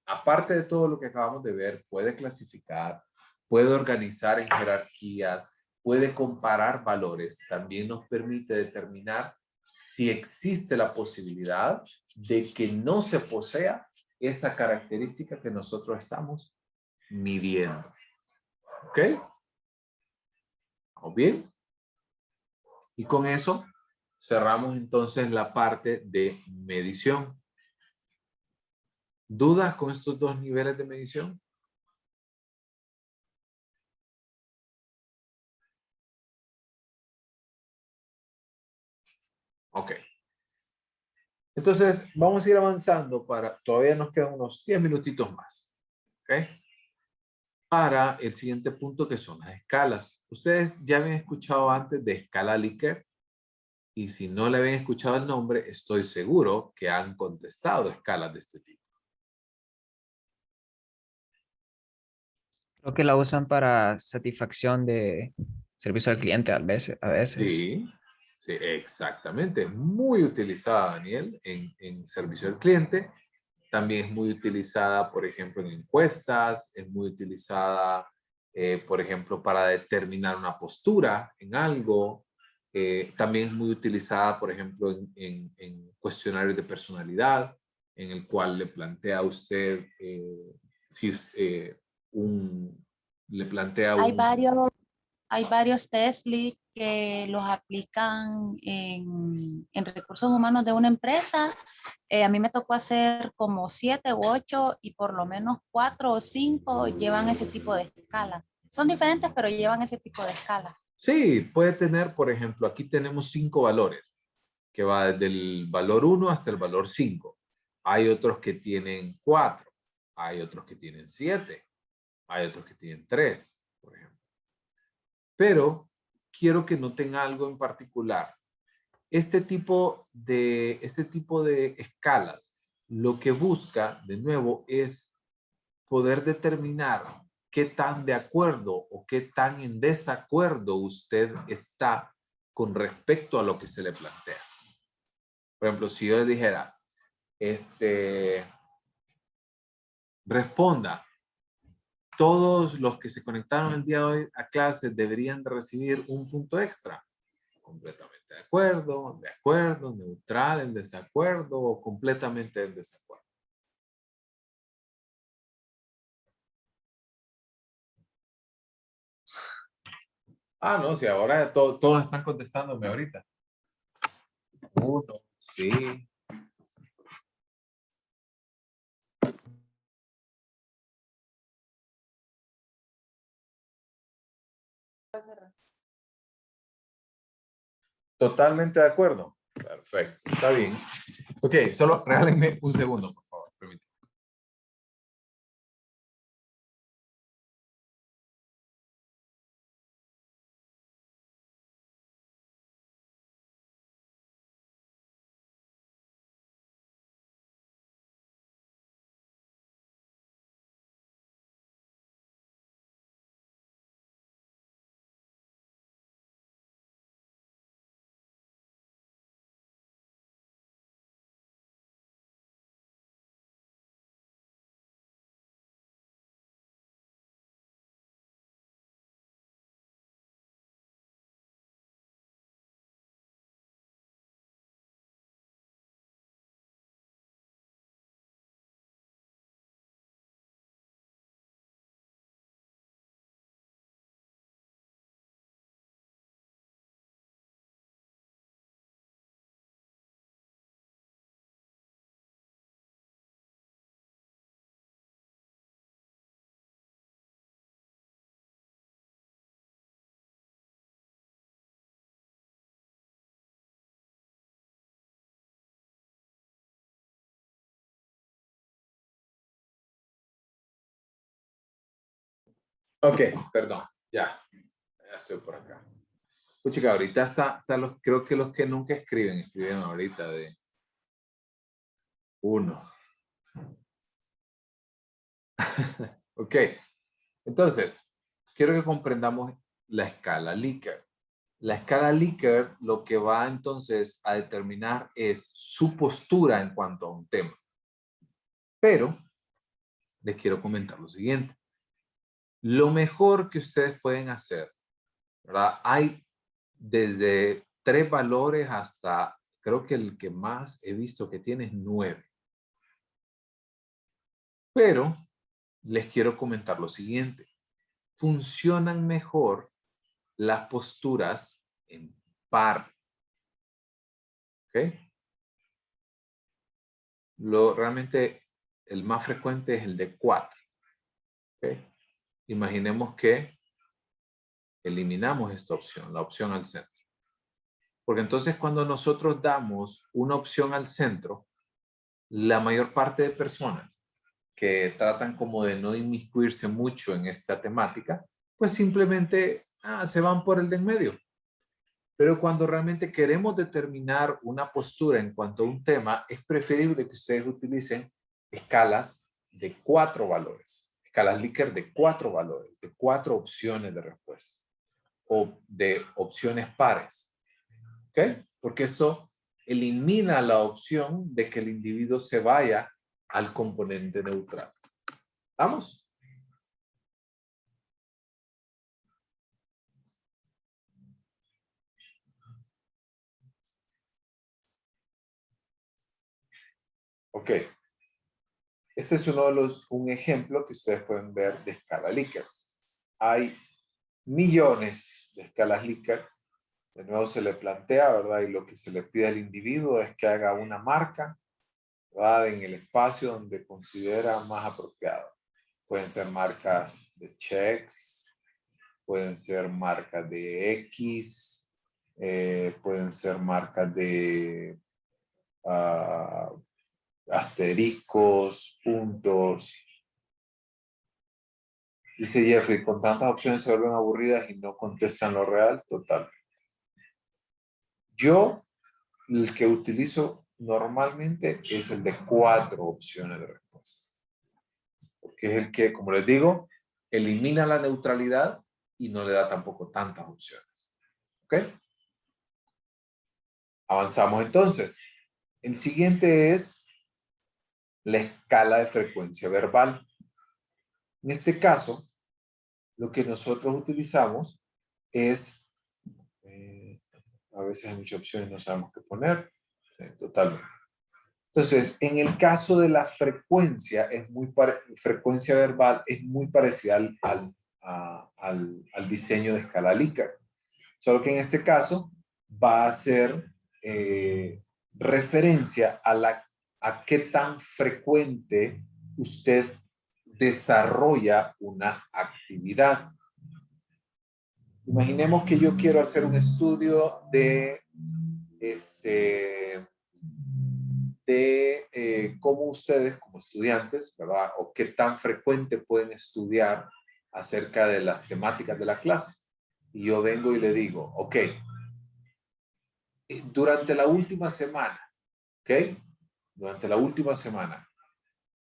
aparte de todo lo que acabamos de ver, puede clasificar, puede organizar en jerarquías, puede comparar valores, también nos permite determinar si existe la posibilidad de que no se posea esa característica que nosotros estamos midiendo. ¿Ok? ¿Vamos bien? Y con eso cerramos entonces la parte de medición. ¿Dudas con estos dos niveles de medición? Ok. Entonces, vamos a ir avanzando todavía nos quedan unos 10 minutitos más. ¿Ok? Para el siguiente punto, que son las escalas. Ustedes ya habían escuchado antes de escala Likert, y si no le habían escuchado el nombre, estoy seguro que han contestado escalas de este tipo. Creo que la usan para satisfacción de servicio al cliente a veces. Sí, sí, exactamente. Muy utilizada, Daniel, en servicio al cliente. También es muy utilizada, por ejemplo, en encuestas. Es muy utilizada, por ejemplo, para determinar una postura en algo. También es muy utilizada, por ejemplo, en cuestionarios de personalidad, en el cual le plantea a usted le plantea Hay varios hay varios test lead que los aplican en recursos humanos de una empresa. A mí me tocó hacer como 7 u 8 y por lo menos 4 o 5 llevan ese tipo de escala. Son diferentes, pero llevan ese tipo de escala. Sí, puede tener, por ejemplo, aquí tenemos 5 valores, que va desde el valor 1 hasta el valor 5. Hay otros que tienen 4, hay otros que tienen 7, hay otros que tienen 3, por ejemplo. Pero quiero que noten algo en particular. Este tipo de escalas, lo que busca, de nuevo, es poder determinar qué tan de acuerdo o qué tan en desacuerdo usted está con respecto a lo que se le plantea. Por ejemplo, si yo le dijera, responda, todos los que se conectaron el día de hoy a clase deberían de recibir un punto extra. Completamente de acuerdo, neutral, en desacuerdo o completamente en desacuerdo. Ah, no, si ahora todos están contestándome ahorita. Uno, sí. Totalmente de acuerdo. Perfecto, está bien. Ok, solo regálenme un segundo, por favor. Permítanme. Ok, perdón, ya estoy por acá. Pues chica, ahorita está creo que los que nunca escriben ahorita de 1. Ok, entonces, quiero que comprendamos la escala Likert. La escala Likert lo que va entonces a determinar es su postura en cuanto a un tema. Pero les quiero comentar lo siguiente. Lo mejor que ustedes pueden hacer, ¿verdad? Hay desde 3 valores hasta, creo que el que más he visto que tiene es 9. Pero les quiero comentar lo siguiente. Funcionan mejor las posturas en par. ¿Ok? Realmente el más frecuente es el de 4. ¿Ok? Imaginemos que eliminamos esta opción, la opción al centro. Porque entonces cuando nosotros damos una opción al centro, la mayor parte de personas que tratan como de no inmiscuirse mucho en esta temática, pues simplemente se van por el de en medio. Pero cuando realmente queremos determinar una postura en cuanto a un tema, es preferible que ustedes utilicen escalas de 4 valores. Escalas Likert de 4 valores, de 4 opciones de respuesta. O de opciones pares. ¿Ok? Porque esto elimina la opción de que el individuo se vaya al componente neutral. ¿Vamos? Ok. Este es un ejemplo que ustedes pueden ver de escala Likert. Hay millones de escalas Likert. De nuevo se le plantea, ¿verdad? Y lo que se le pide al individuo es que haga una marca, ¿verdad? En el espacio donde considera más apropiado. Pueden ser marcas de checks, pueden ser marcas de X, pueden ser marcas de asteriscos, puntos. Dice Jeffrey, con tantas opciones se vuelven aburridas y no contestan lo real. Total. Yo, el que utilizo normalmente es el de 4 opciones de respuesta. Porque es el que, como les digo, elimina la neutralidad y no le da tampoco tantas opciones. ¿Ok? Avanzamos entonces. El siguiente es la escala de frecuencia verbal. En este caso, lo que nosotros utilizamos es, a veces hay muchas opciones y no sabemos qué poner. Totalmente. Entonces, en el caso de la frecuencia, frecuencia verbal es muy parecida al diseño de escala Likert. Solo que en este caso va a ser referencia a qué tan frecuente usted desarrolla una actividad. Imaginemos que yo quiero hacer un estudio de cómo ustedes como estudiantes, ¿verdad? O qué tan frecuente pueden estudiar acerca de las temáticas de la clase. Y yo vengo y le digo, ok, durante la última semana, ¿ok? Durante la última semana,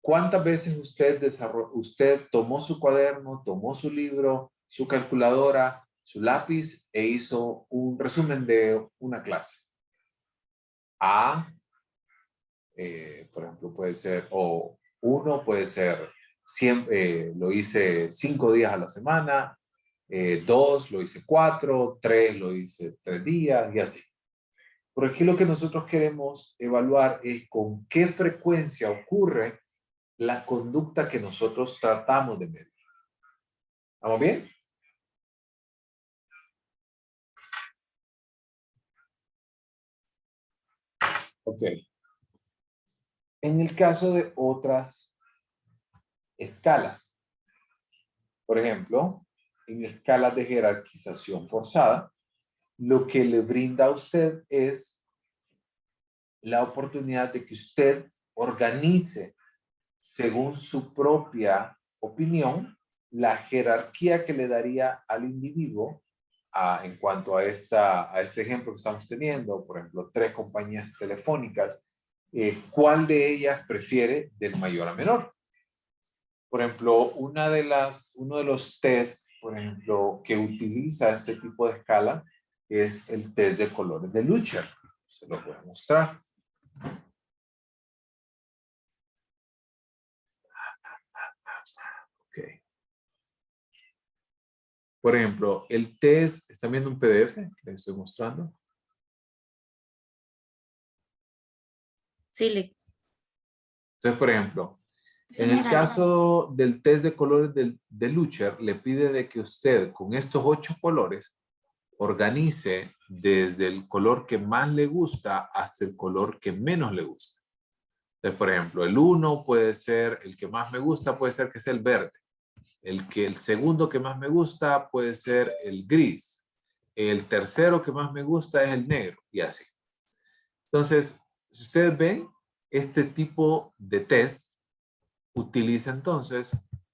¿cuántas veces usted tomó su cuaderno, tomó su libro, su calculadora, su lápiz e hizo un resumen de una clase? Por ejemplo, puede ser, o uno puede ser, siempre, lo hice 5 días a la semana, 2 lo hice 4, 3 lo hice 3 días y así. Por aquí lo que nosotros queremos evaluar es con qué frecuencia ocurre la conducta que nosotros tratamos de medir. ¿Vamos bien? Ok. En el caso de otras escalas, por ejemplo, en escalas de jerarquización forzada, lo que le brinda a usted es la oportunidad de que usted organice según su propia opinión la jerarquía que le daría al individuo en cuanto a este ejemplo que estamos teniendo, por ejemplo, 3 compañías telefónicas, ¿cuál de ellas prefiere del mayor a menor? Por ejemplo, uno de los tests, por ejemplo, que utiliza este tipo de escala es el test de colores de Lucher. Se lo voy a mostrar. Ok. Por ejemplo, el test, ¿están viendo un PDF que les estoy mostrando? Sí, Entonces, por ejemplo, en el caso del test de colores de Lucher, le pide de que usted con estos 8 colores organice desde el color que más le gusta hasta el color que menos le gusta. Entonces, por ejemplo, el 1 puede ser, el que más me gusta puede ser que sea el verde. El segundo que más me gusta puede ser el gris. El tercero que más me gusta es el negro y así. Entonces, si ustedes ven, este tipo de test utiliza entonces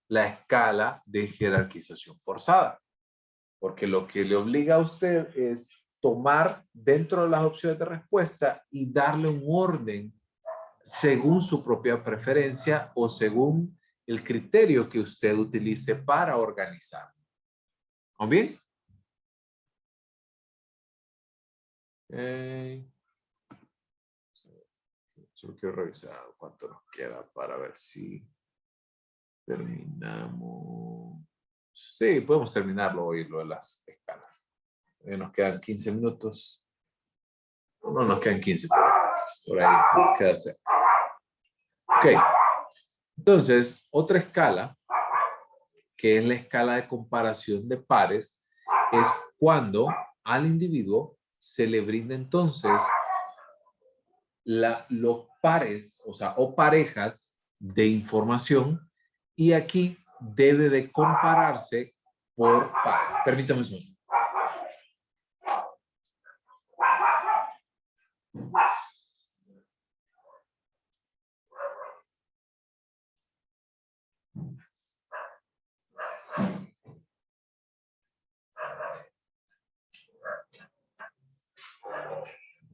la escala de jerarquización forzada. Porque lo que le obliga a usted es tomar dentro de las opciones de respuesta y darle un orden según su propia preferencia o según el criterio que usted utilice para organizar. ¿Vamos bien? Solo quiero revisar cuánto nos queda para ver si terminamos. Sí, podemos terminarlo hoy, lo de las escalas. Nos quedan 15 minutos. No nos quedan 15, por ahí queda cerca. Ok. Entonces, otra escala, que es la escala de comparación de pares, es cuando al individuo se le brinda entonces los pares, o sea, o parejas de información, y aquí debe de compararse por pares. Permítame un segundo.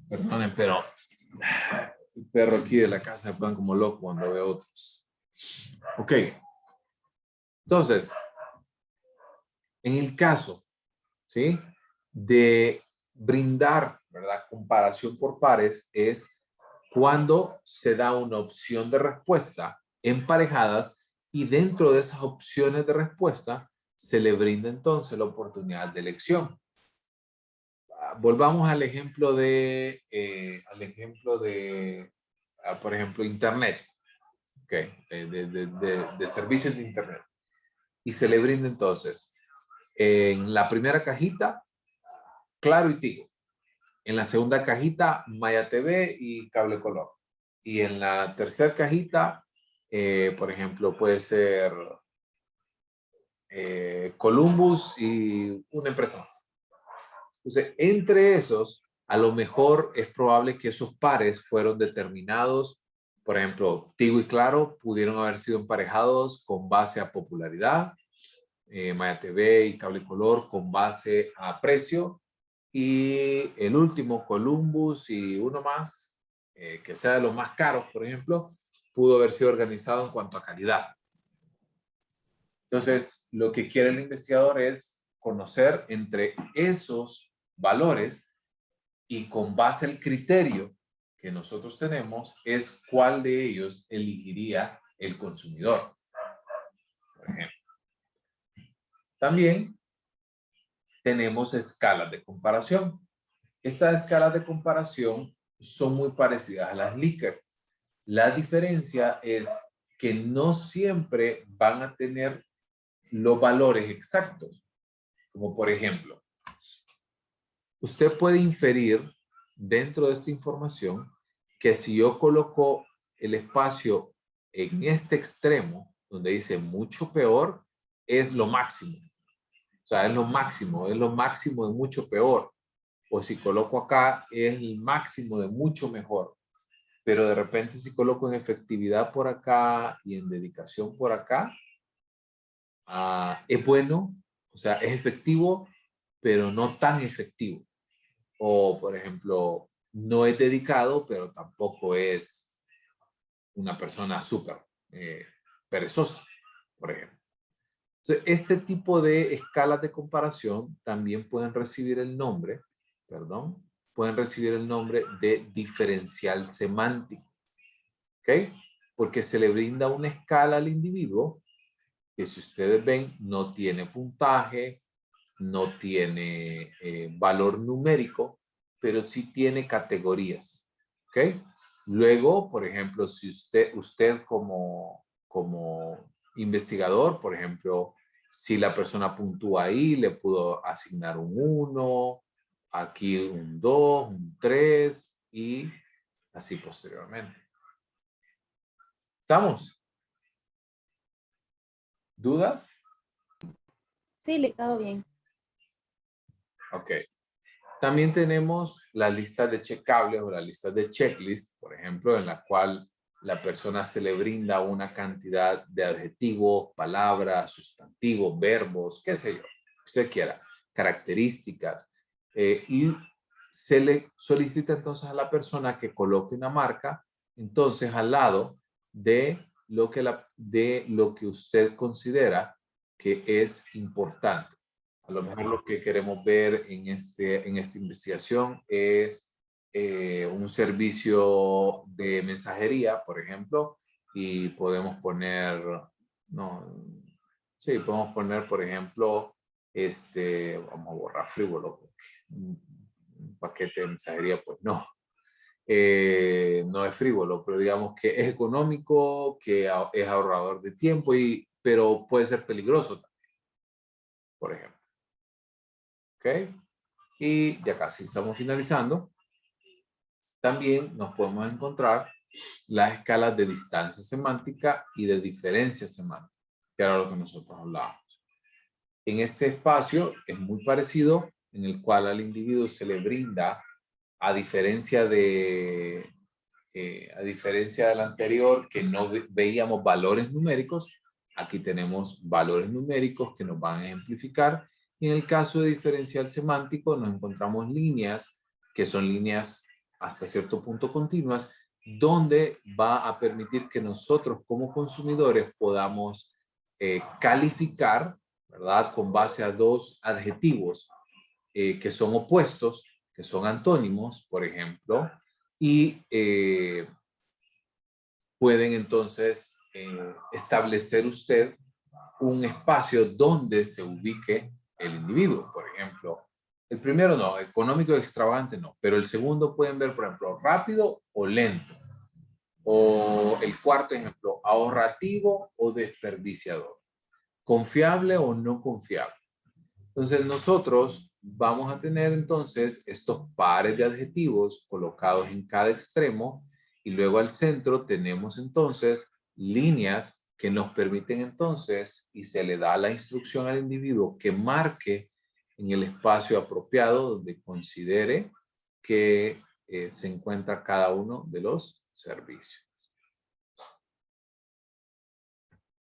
Perdonen, pero el perro aquí de la casa van como loco cuando ve otros. Ok. Entonces, en el caso, ¿sí?, de brindar, ¿verdad?, comparación por pares, es cuando se da una opción de respuesta emparejadas y dentro de esas opciones de respuesta se le brinda entonces la oportunidad de elección. Volvamos al ejemplo de, por ejemplo, Internet, okay, de servicios de Internet. Y se le brinda entonces, en la primera cajita, Claro y Tigo. En la segunda cajita, Maya TV y Cable Color. Y en la tercera cajita, por ejemplo, puede ser Columbus y una empresa más. Entonces, entre esos, a lo mejor es probable que esos pares fueron determinados. Por ejemplo, Tigo y Claro pudieron haber sido emparejados con base a popularidad. Maya TV y Cable Color con base a precio. Y el último, Columbus y uno más, que sea de los más caros, por ejemplo, pudo haber sido organizado en cuanto a calidad. Entonces, lo que quiere el investigador es conocer entre esos valores y con base al criterio que nosotros tenemos es cuál de ellos elegiría el consumidor, por ejemplo. También tenemos escalas de comparación. Estas escalas de comparación son muy parecidas a las Likert. La diferencia es que no siempre van a tener los valores exactos. Como por ejemplo, usted puede inferir dentro de esta información que si yo coloco el espacio en este extremo, donde dice mucho peor, es lo máximo. O sea, es lo máximo de mucho peor. O si coloco acá, es el máximo de mucho mejor. Pero de repente si coloco en efectividad por acá y en dedicación por acá, es bueno, o sea, es efectivo, pero no tan efectivo. O, por ejemplo, no es dedicado, pero tampoco es una persona súper perezosa, por ejemplo. Entonces, este tipo de escalas de comparación también pueden recibir el nombre, pueden recibir el nombre de diferencial semántico. ¿Ok? Porque se le brinda una escala al individuo que, si ustedes ven, no tiene puntaje, no tiene valor numérico, pero sí tiene categorías. ¿Ok? Luego, por ejemplo, si usted como investigador, por ejemplo, si la persona puntúa ahí, le pudo asignar un 1, aquí un 2, un 3 y así posteriormente. ¿Estamos? ¿Dudas? Sí, le quedó bien. Ok. También tenemos la lista de checables o la lista de checklist, por ejemplo, en la cual la persona se le brinda una cantidad de adjetivos, palabras, sustantivos, verbos, qué sé yo, que usted quiera, características, y se le solicita entonces a la persona que coloque una marca, entonces al lado de lo que usted considera que es importante. A lo mejor lo que queremos ver en esta investigación es un servicio de mensajería, por ejemplo, y podemos poner, podemos poner, por ejemplo, vamos a borrar frívolo, porque un paquete de mensajería, pues no. No es frívolo, pero digamos que es económico, que es ahorrador de tiempo, pero puede ser peligroso también, por ejemplo. ¿Ok? Y ya casi estamos finalizando. También nos podemos encontrar las escalas de distancia semántica y de diferencia semántica, que era lo que nosotros hablábamos. En este espacio es muy parecido, en el cual al individuo se le brinda, a diferencia del anterior, que no veíamos valores numéricos, aquí tenemos valores numéricos que nos van a ejemplificar. Y en el caso de diferencial semántico nos encontramos líneas, que son líneas hasta cierto punto continuas, donde va a permitir que nosotros como consumidores podamos calificar, ¿verdad? Con base a dos adjetivos que son opuestos, que son antónimos, por ejemplo, y pueden entonces establecer usted un espacio donde se ubique el individuo. Por ejemplo, el primero no, económico extravagante no, pero el segundo pueden ver, por ejemplo, rápido o lento. O el cuarto ejemplo, ahorrativo o desperdiciador. Confiable o no confiable. Entonces nosotros vamos a tener entonces estos pares de adjetivos colocados en cada extremo y luego al centro tenemos entonces líneas que nos permiten entonces y se le da la instrucción al individuo que marque en el espacio apropiado donde considere que se encuentra cada uno de los servicios.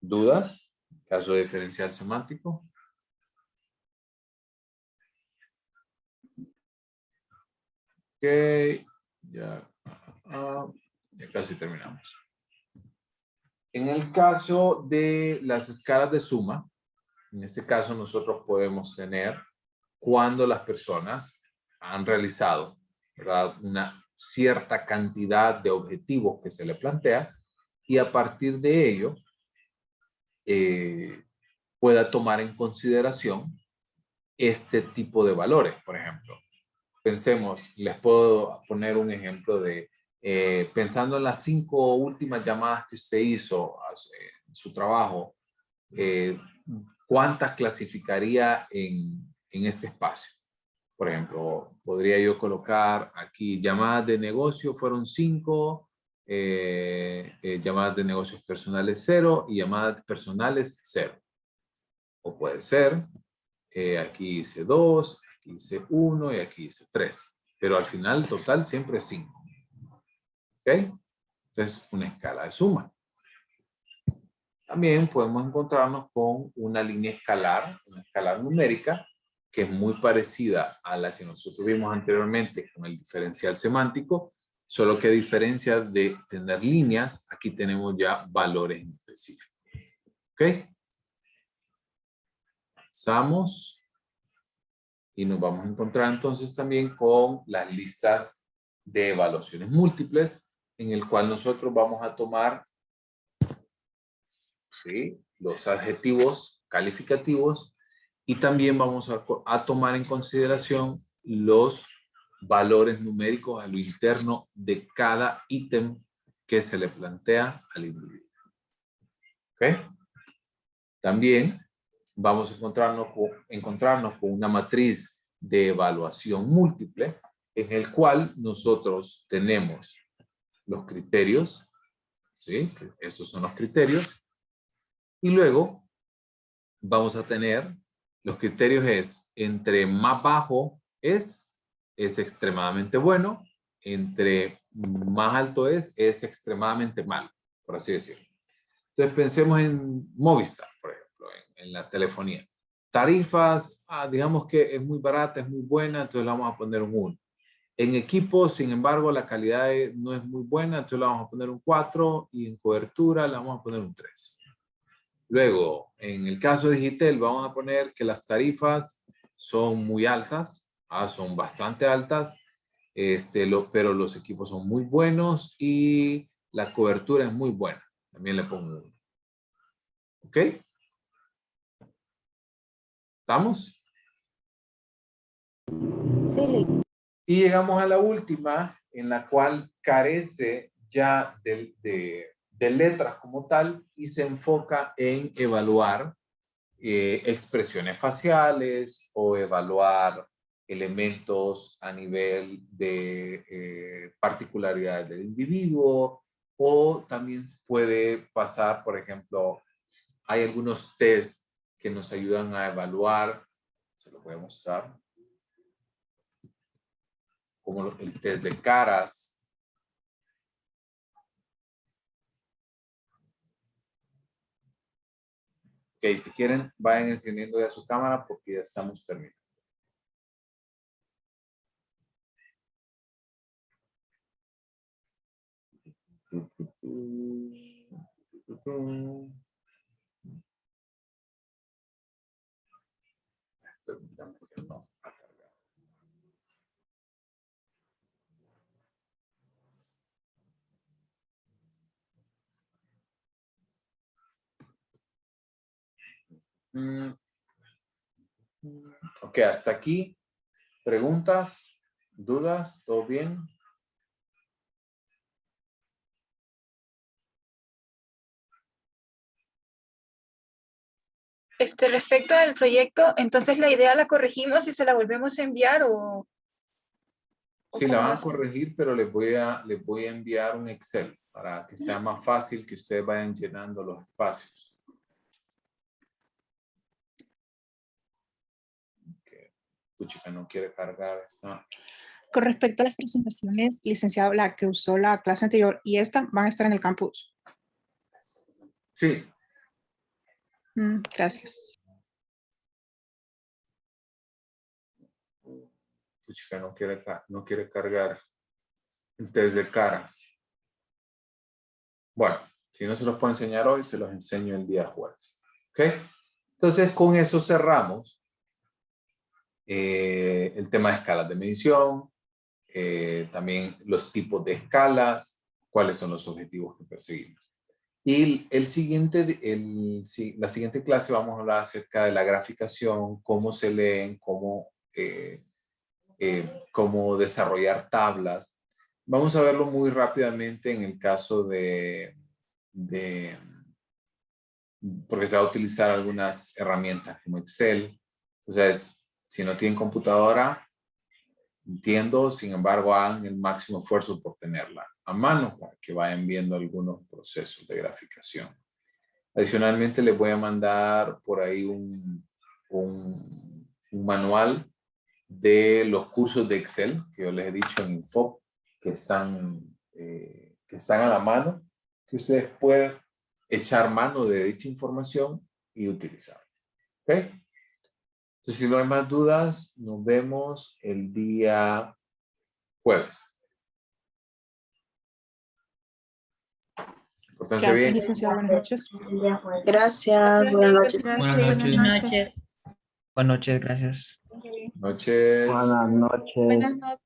¿Dudas? Caso de diferencial semántico. Ok, ya casi terminamos. En el caso de las escalas de suma, en este caso nosotros podemos tener cuando las personas han realizado, ¿verdad?, una cierta cantidad de objetivos que se le plantea y a partir de ello pueda tomar en consideración este tipo de valores, por ejemplo. Pensemos, les puedo poner un ejemplo de, pensando en las 5 últimas llamadas que usted hizo en su trabajo, ¿cuántas clasificaría en este espacio? Por ejemplo, podría yo colocar aquí llamadas de negocio fueron 5, llamadas de negocios personales 0 y llamadas personales 0. O puede ser, aquí hice 2, aquí hice 1 y aquí hice 3. Pero al final el total siempre es 5. ¿Ok? Entonces, una escala de suma. También podemos encontrarnos con una línea escalar, una escalar numérica, que es muy parecida a la que nosotros vimos anteriormente con el diferencial semántico, solo que a diferencia de tener líneas, aquí tenemos ya valores específicos. ¿Ok? Pasamos. Y nos vamos a encontrar entonces también con las listas de evaluaciones múltiples, en el cual nosotros vamos a tomar, ¿sí?, los adjetivos calificativos y también vamos a tomar en consideración los valores numéricos a lo interno de cada ítem que se le plantea al individuo. ¿Ok? También vamos a encontrarnos con una matriz de evaluación múltiple en el cual nosotros tenemos los criterios, ¿sí? Estos son los criterios. Y luego vamos a tener, los criterios es, entre más bajo es extremadamente bueno, entre más alto es extremadamente malo, por así decirlo. Entonces pensemos en Movistar, por ejemplo, en la telefonía. Tarifas, digamos que es muy barata, es muy buena, entonces le vamos a poner un 1. En equipos, sin embargo, la calidad no es muy buena, entonces le vamos a poner un 4 y en cobertura le vamos a poner un 3. Luego, en el caso de Digitel, vamos a poner que las tarifas son muy altas, son bastante altas, pero los equipos son muy buenos y la cobertura es muy buena. También le pongo 1. ¿Ok? ¿Estamos? Sí. Y llegamos a la última, en la cual carece ya de letras como tal y se enfoca en evaluar expresiones faciales o evaluar elementos a nivel de particularidades del individuo, o también puede pasar, por ejemplo, hay algunos test que nos ayudan a evaluar, se los voy a mostrar, como el test de caras. Ok, si quieren, vayan encendiendo ya su cámara porque ya estamos terminando. Permítame que no ha cargado. Ok, hasta aquí. ¿Preguntas? ¿Dudas? ¿Todo bien? Respecto al proyecto, entonces la idea la corregimos y se la volvemos a enviar o Sí, la cómo van va a a ser? corregir, pero les voy a enviar un Excel para que sea más fácil que ustedes vayan llenando los espacios. Okay. Puchica no quiere cargar esta. Con respecto a las presentaciones, licenciado, la que usó la clase anterior y esta van a estar en el campus. Sí. Gracias. Puchica no quiere cargar el test de caras. Bueno, si no se los puedo enseñar hoy, se los enseño el día jueves. ¿Ok? Entonces, con eso cerramos el tema de escalas de medición, también los tipos de escalas, cuáles son los objetivos que perseguimos. Y la siguiente clase vamos a hablar acerca de la graficación, cómo se leen, cómo desarrollar tablas. Vamos a verlo muy rápidamente en el caso porque se va a utilizar algunas herramientas como Excel. Entonces, si no tienen computadora, entiendo, sin embargo, hagan el máximo esfuerzo por tenerla a mano para que vayan viendo algunos procesos de graficación. Adicionalmente, les voy a mandar por ahí un manual de los cursos de Excel que yo les he dicho en Info, que están a la mano, que ustedes pueden echar mano de dicha información y utilizar. ¿Ok? Entonces, si no hay más dudas, nos vemos el día jueves. Pórtense Gracias, bien. licenciado. Buenas noches. Gracias, buenas noches. Buenas noches. Buenas noches, gracias. Noches. Buenas noches. Buenas noches.